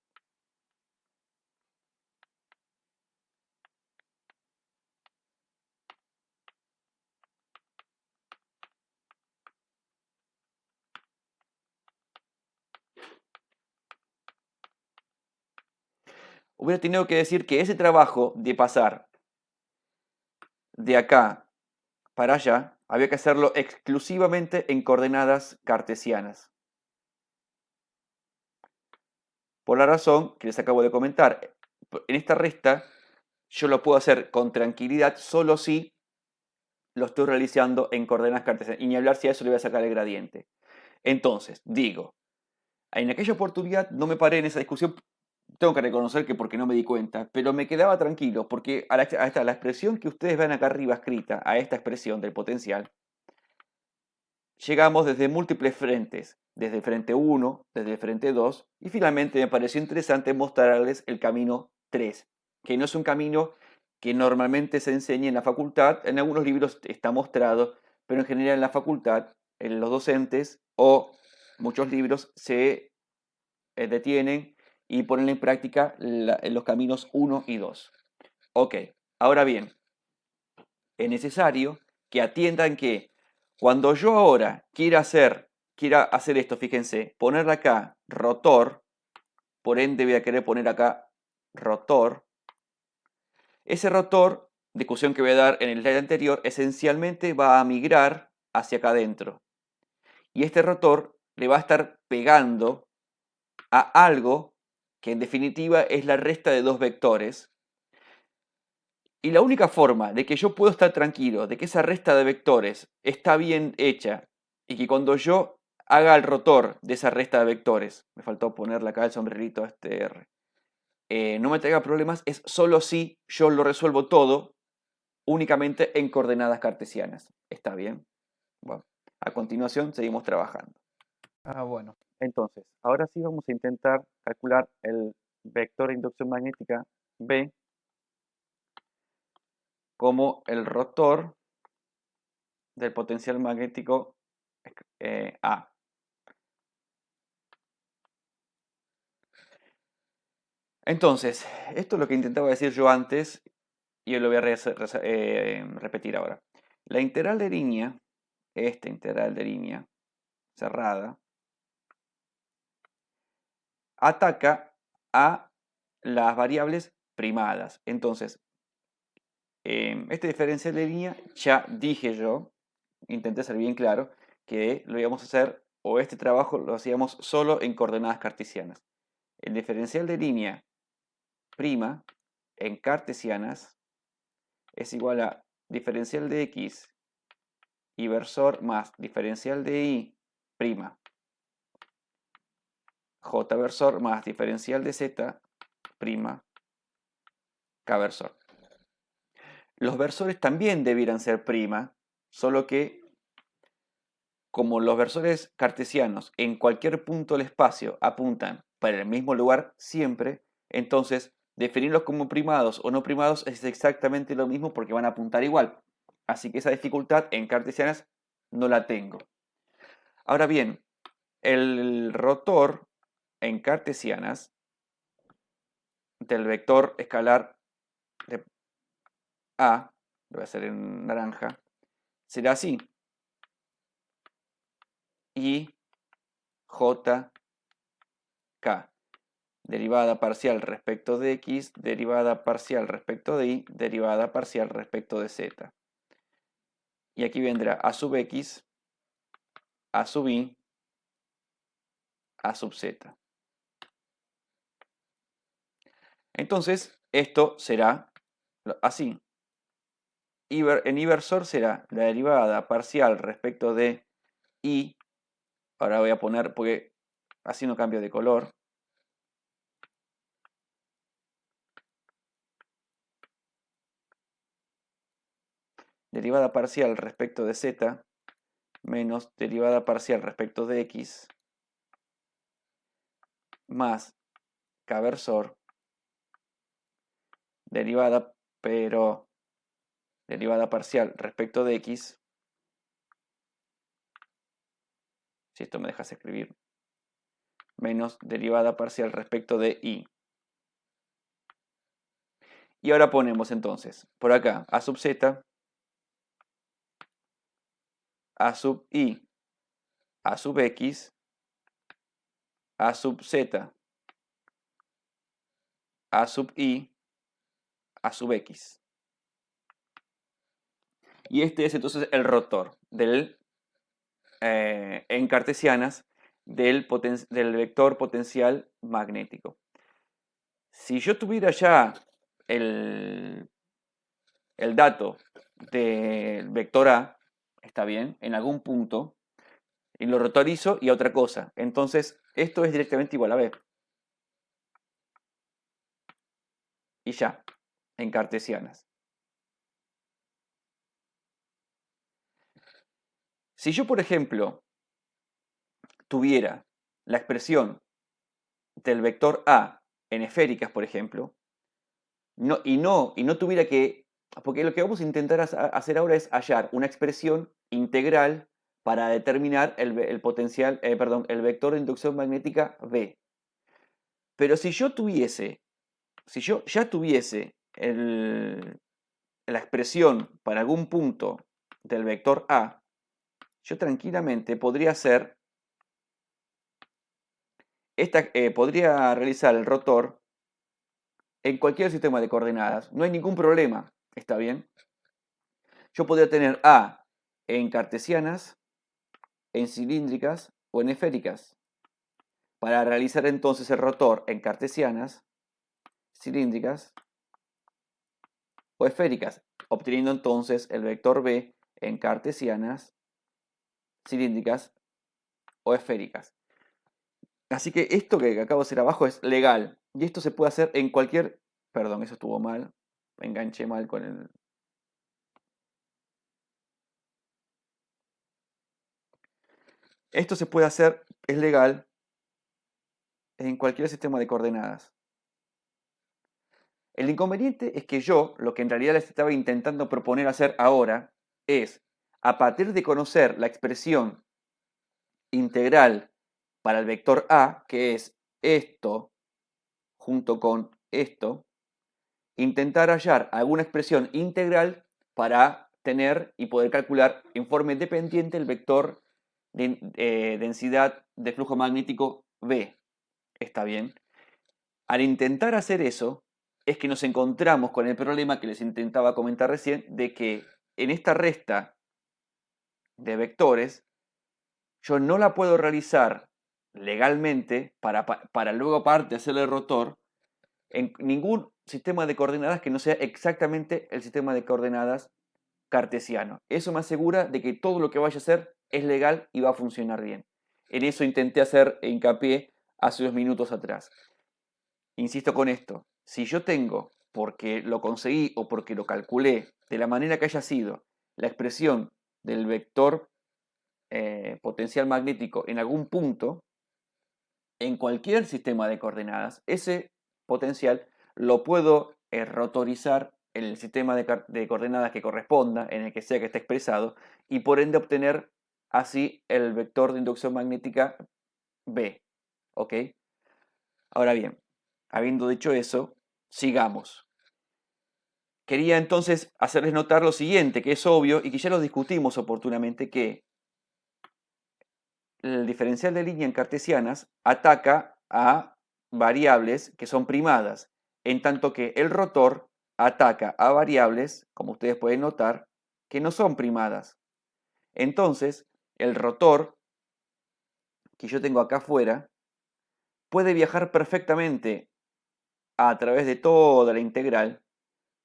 hubiera tenido que decir que ese trabajo de pasar de acá para allá había que hacerlo exclusivamente en coordenadas cartesianas. Por la razón que les acabo de comentar. En esta resta yo lo puedo hacer con tranquilidad solo si lo estoy realizando en coordenadas cartesianas. Y ni hablar si a eso le voy a sacar el gradiente. Entonces, digo, en aquella oportunidad no me paré en esa discusión. Tengo que reconocer que porque no me di cuenta, pero me quedaba tranquilo porque a la expresión que ustedes ven acá arriba escrita, a esta expresión del potencial, llegamos desde múltiples frentes, desde el frente 1, desde el frente 2, y finalmente me pareció interesante mostrarles el camino 3, que no es un camino que normalmente se enseña en la facultad, en algunos libros está mostrado, pero en general en la facultad los docentes o muchos libros se detienen y ponen en práctica los caminos 1 y 2. Ok, ahora bien, es necesario que atiendan que cuando yo ahora quiera hacer esto, fíjense, ponerle acá rotor, por ende voy a querer poner acá rotor. Ese rotor de ecuación que voy a dar en el slide anterior esencialmente va a migrar hacia acá adentro. Y este rotor le va a estar pegando a algo que en definitiva es la resta de dos vectores. Y la única forma de que yo puedo estar tranquilo de que esa resta de vectores está bien hecha y que cuando yo haga el rotor de esa resta de vectores, me faltó ponerle acá el sombrerito a este R, no me traiga problemas, es solo si yo lo resuelvo todo únicamente en coordenadas cartesianas. ¿Está bien? Bueno, a continuación seguimos trabajando. Bueno. Entonces, ahora sí vamos a intentar calcular el vector de inducción magnética B como el rotor del potencial magnético A. Entonces, esto es lo que intentaba decir yo antes y lo voy a repetir ahora. La integral de línea, esta integral de línea cerrada, ataca a las variables primadas. Entonces, este diferencial de línea ya dije yo, intenté ser bien claro, que lo íbamos a hacer, o este trabajo lo hacíamos solo en coordenadas cartesianas. El diferencial de línea prima en cartesianas es igual a diferencial de x y versor más diferencial de y prima j versor más diferencial de z prima k versor. Los versores también debieran ser prima, solo que como los versores cartesianos en cualquier punto del espacio apuntan para el mismo lugar siempre, entonces definirlos como primados o no primados es exactamente lo mismo porque van a apuntar igual. Así que esa dificultad en cartesianas no la tengo. Ahora bien, el rotor en cartesianas del vector escalar de A, lo voy a hacer en naranja, será así. I, J, K. Derivada parcial respecto de x, derivada parcial respecto de y, derivada parcial respecto de z. Y aquí vendrá a sub x, a sub y, a sub z. Entonces, esto será así. En inversor será la derivada parcial respecto de y. Ahora voy a poner, porque así no cambio de color. Derivada parcial respecto de z menos derivada parcial respecto de x más k versor derivada parcial respecto de x, si esto me dejas escribir, menos derivada parcial respecto de y. Y ahora ponemos entonces, por acá, a sub z, a sub y, a sub x, a sub z, a sub y, a sub x. Y este es entonces el rotor en cartesianas del vector potencial magnético. Si yo tuviera ya el dato del vector A, está bien, en algún punto, y lo rotorizo y a otra cosa. Entonces, esto es directamente igual a B. Y ya, en cartesianas. Si yo, por ejemplo, tuviera la expresión del vector A en esféricas, por ejemplo, y no tuviera que, porque lo que vamos a intentar hacer ahora es hallar una expresión integral para determinar el potencial, perdón, el vector de inducción magnética B. Pero si yo ya tuviese la expresión para algún punto del vector A, yo tranquilamente podría hacer podría realizar el rotor en cualquier sistema de coordenadas. No hay ningún problema, ¿está bien? Yo podría tener A en cartesianas, en cilíndricas o en esféricas. Para realizar entonces el rotor en cartesianas, cilíndricas o esféricas, obteniendo entonces el vector B en cartesianas, cilíndricas o esféricas. Así que esto que acabo de hacer abajo es legal. Y esto se puede hacer en cualquier... Perdón, eso estuvo mal. Me enganché mal con el... Esto se puede hacer, es legal, en cualquier sistema de coordenadas. El inconveniente es que yo, lo que en realidad les estaba intentando proponer hacer ahora, es, a partir de conocer la expresión integral para el vector A, que es esto junto con esto, intentar hallar alguna expresión integral para tener y poder calcular en forma independiente el vector de densidad de flujo magnético B. ¿Está bien? Al intentar hacer eso, es que nos encontramos con el problema que les intentaba comentar recién, de que en esta resta de vectores, yo no la puedo realizar legalmente para luego aparte hacer el rotor en ningún sistema de coordenadas que no sea exactamente el sistema de coordenadas cartesiano. Eso me asegura de que todo lo que vaya a hacer es legal y va a funcionar bien. En eso intenté hacer hincapié hace unos minutos atrás. Insisto con esto, si yo tengo, porque lo conseguí o porque lo calculé de la manera que haya sido, la expresión del vector potencial magnético en algún punto, en cualquier sistema de coordenadas, ese potencial lo puedo rotorizar en el sistema de coordenadas que corresponda, en el que sea que esté expresado, y por ende obtener así el vector de inducción magnética B. ¿Ok? Ahora bien, habiendo dicho eso, sigamos. Quería entonces hacerles notar lo siguiente, que es obvio y que ya lo discutimos oportunamente, que el diferencial de línea en cartesianas ataca a variables que son primadas, en tanto que el rotor ataca a variables, como ustedes pueden notar, que no son primadas. Entonces, el rotor que yo tengo acá afuera puede viajar perfectamente a través de toda la integral,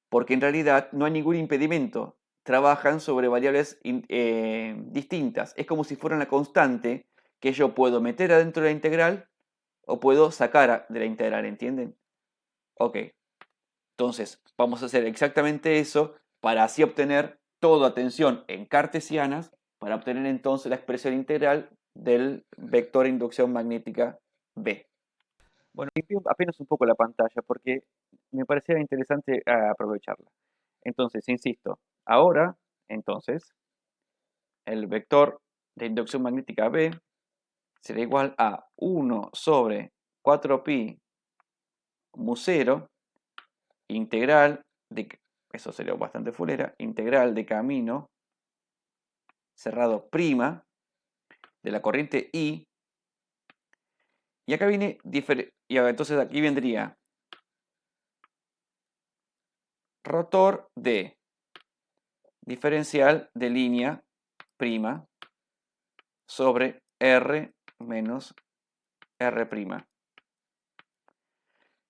porque en realidad no hay ningún impedimento. Trabajan sobre variables distintas. Es como si fuera una constante que yo puedo meter adentro de la integral o puedo sacar de la integral, ¿entienden? Ok, entonces vamos a hacer exactamente eso para así obtener toda atención en cartesianas, para obtener entonces la expresión integral del vector inducción magnética B. Bueno, limpio apenas un poco la pantalla porque me parecía interesante aprovecharla. Entonces, insisto, ahora, entonces, el vector de inducción magnética B será igual a 1 sobre 4pi mu 0 integral de, eso sería bastante fulera, integral de camino cerrado prima de la corriente I. Y acá viene, y entonces aquí vendría rotor de diferencial de línea prima sobre R menos R prima.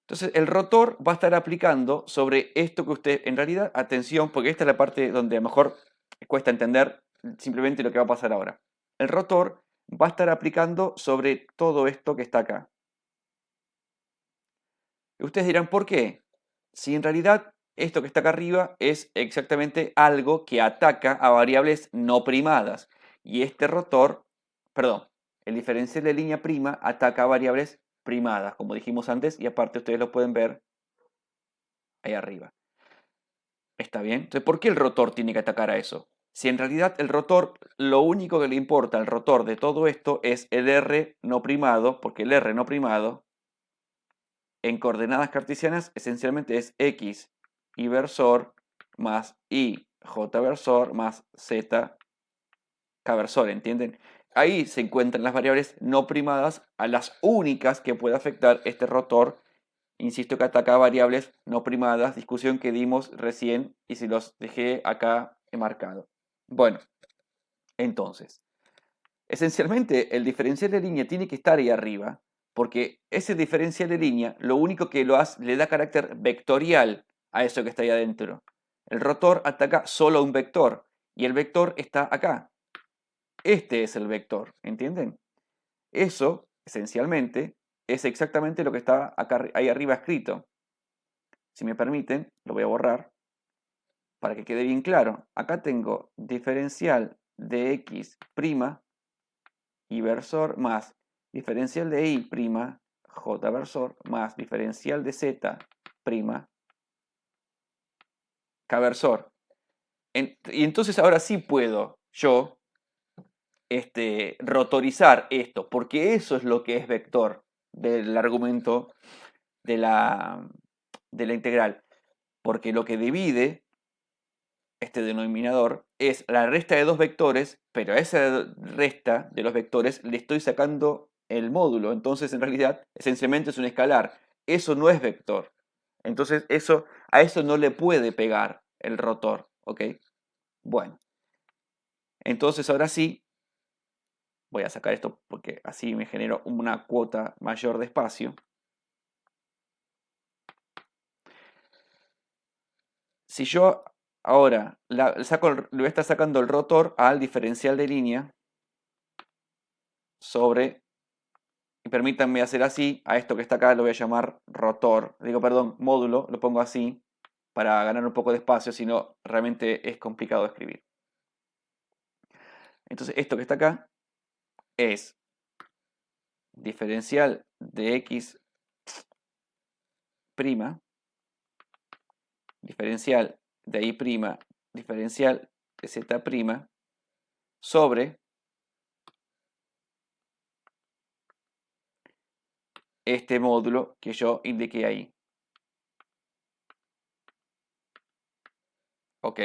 Entonces el rotor va a estar aplicando sobre esto que usted, en realidad, atención, porque esta es la parte donde a lo mejor cuesta entender simplemente lo que va a pasar ahora. El rotor va a estar aplicando sobre todo esto que está acá. Y ustedes dirán, ¿por qué? Si en realidad esto que está acá arriba es exactamente algo que ataca a variables no primadas. Y este rotor, perdón, el diferencial de línea prima ataca a variables primadas, como dijimos antes, y aparte ustedes lo pueden ver ahí arriba. ¿Está bien? Entonces, ¿por qué el rotor tiene que atacar a eso? Si en realidad el rotor, lo único que le importa al rotor de todo esto es el R no primado, porque el R no primado en coordenadas cartesianas esencialmente es X y versor más Y J versor más Z K versor, ¿entienden? Ahí se encuentran las variables no primadas a las únicas que puede afectar este rotor. Insisto que ataca variables no primadas, discusión que dimos recién y si los dejé acá marcado. Bueno, entonces, esencialmente el diferencial de línea tiene que estar ahí arriba, porque ese diferencial de línea lo único que le da carácter vectorial a eso que está ahí adentro. El rotor ataca solo a un vector y el vector está acá. Este es el vector, ¿entienden? Eso, esencialmente, es exactamente lo que está acá, ahí arriba escrito. Si me permiten, lo voy a borrar para que quede bien claro. Acá tengo diferencial de x' y versor más diferencial de y', j versor, más diferencial de z', k versor. Y entonces ahora sí puedo yo rotorizar esto, porque eso es lo que es vector del argumento de la integral. Porque lo que divide este denominador es la resta de dos vectores, pero a esa resta de los vectores le estoy sacando el módulo. Entonces, en realidad, esencialmente es un escalar. Eso no es vector. Entonces, a eso no le puede pegar el rotor. ¿Ok? Bueno, entonces ahora sí, voy a sacar esto porque así me genero una cuota mayor de espacio. Si yo ahora le voy a estar sacando el rotor al diferencial de línea sobre, y permítanme hacer así, a esto que está acá lo voy a llamar rotor, digo, perdón, módulo, lo pongo así para ganar un poco de espacio, si no realmente es complicado de escribir. Entonces esto que está acá es diferencial de x', diferencial de y', diferencial de z' sobre este módulo que yo indiqué ahí. ¿Ok?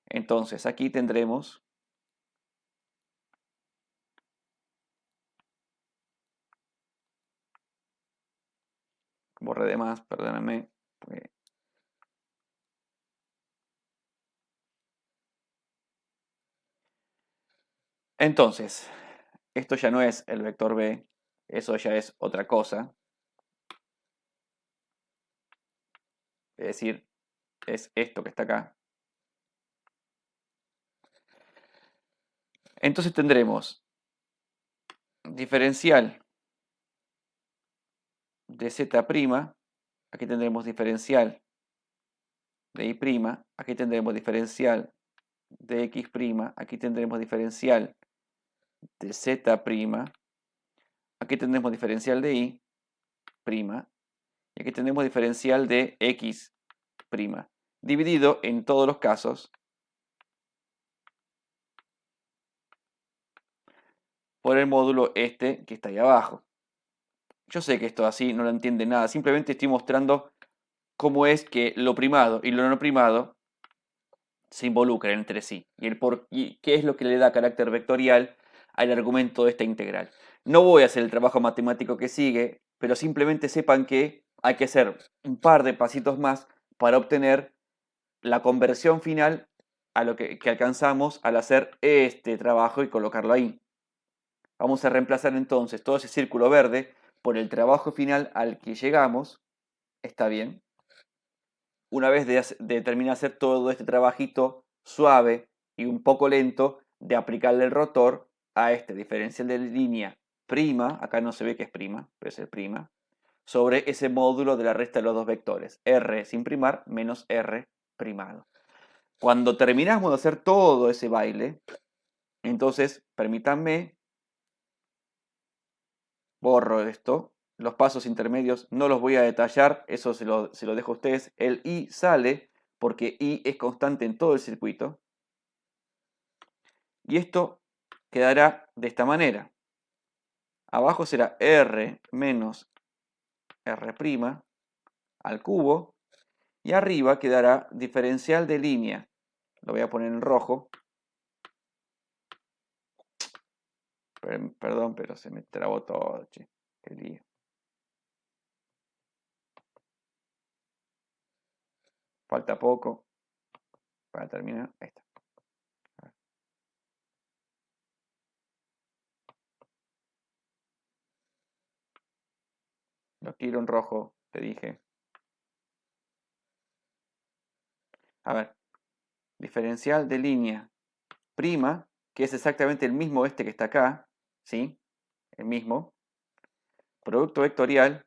Entonces aquí tendremos borré de más, perdónenme. Entonces, esto ya no es el vector B, eso ya es otra cosa. Es decir, es esto que está acá. Entonces tendremos diferencial de z', aquí tendremos diferencial de y', aquí tendremos diferencial de x', aquí tendremos diferencial de z', aquí tendremos diferencial de y', y aquí tendremos diferencial de x', dividido en todos los casos por el módulo este que está ahí abajo. Yo sé que esto así no lo entiende nada, simplemente estoy mostrando cómo es que lo primado y lo no primado se involucran entre sí y qué es lo que le da carácter vectorial al argumento de esta integral. No voy a hacer el trabajo matemático que sigue, pero simplemente sepan que hay que hacer un par de pasitos más para obtener la conversión final a lo que alcanzamos al hacer este trabajo y colocarlo ahí. Vamos a reemplazar entonces todo ese círculo verde por el trabajo final al que llegamos. ¿Está bien? Una vez de terminar de hacer todo este trabajito suave y un poco lento de aplicarle el rotor a este diferencial de línea prima, acá no se ve que es prima, pero es el prima, sobre ese módulo de la resta de los dos vectores, r sin primar menos r primado. Cuando terminamos de hacer todo ese baile, entonces permítanme, borro esto, los pasos intermedios no los voy a detallar, eso se lo dejo a ustedes. El I sale porque I es constante en todo el circuito. Y esto quedará de esta manera. Abajo será R menos R' al cubo. Y arriba quedará diferencial de línea. Lo voy a poner en rojo. Perdón, pero se me trabó todo, che. Qué lío. Falta poco para terminar. Ahí está. Lo quiero en rojo, te dije. A ver, diferencial de línea prima, que es exactamente el mismo este que está acá, ¿sí? El mismo. Producto vectorial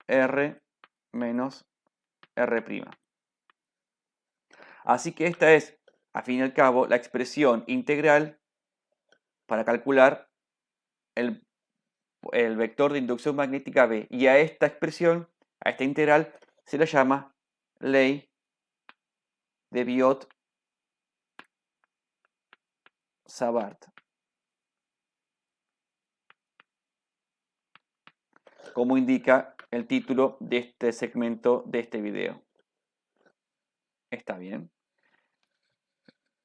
R menos R'. Así que esta es, a fin y al cabo, la expresión integral para calcular el vector de inducción magnética B. Y a esta expresión, a esta integral, se la llama ley de Biot-Savart, como indica el título de este segmento de este video. ¿Está bien?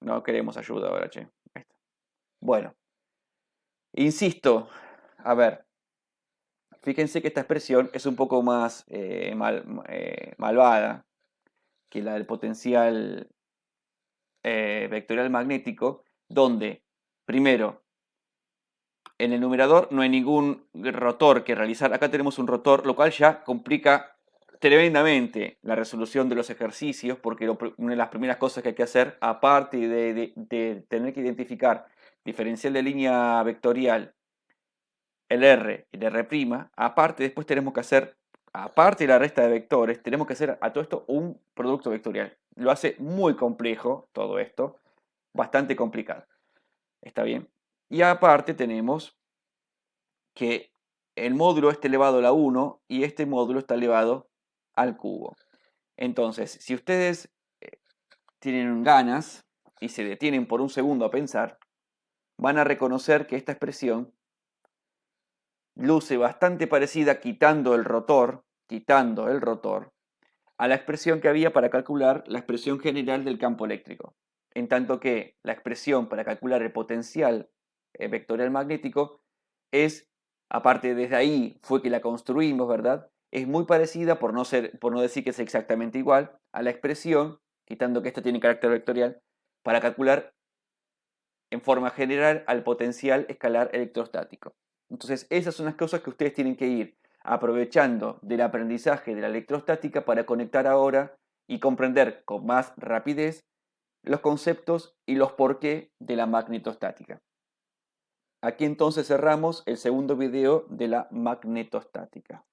No queremos ayuda ahora, che. Ahí está. Bueno, insisto, a ver, fíjense que esta expresión es un poco más malvada que la del potencial vectorial magnético, donde, primero, en el numerador no hay ningún rotor que realizar. Acá tenemos un rotor, lo cual ya complica tremendamente la resolución de los ejercicios, porque una de las primeras cosas que hay que hacer, aparte de tener que identificar diferencial de línea vectorial, el R y el R', aparte después tenemos que hacer, aparte de la resta de vectores, tenemos que hacer a todo esto un producto vectorial. Lo hace muy complejo todo esto, bastante complicado. ¿Está bien? Y aparte tenemos que el módulo está elevado a la 1 y este módulo está elevado al cubo. Entonces, si ustedes tienen ganas y se detienen por un segundo a pensar, van a reconocer que esta expresión luce bastante parecida, quitando el rotor, a la expresión que había para calcular la expresión general del campo eléctrico. En tanto que la expresión para calcular el potencial vectorial magnético es, aparte desde ahí fue que la construimos, ¿verdad? Es muy parecida, por no decir que es exactamente igual, a la expresión, quitando que esta tiene carácter vectorial, para calcular en forma general al potencial escalar electrostático. Entonces, esas son las cosas que ustedes tienen que ir aprovechando del aprendizaje de la electrostática para conectar ahora y comprender con más rapidez los conceptos y los porqué de la magnetostática. Aquí entonces cerramos el segundo video de la magnetostática.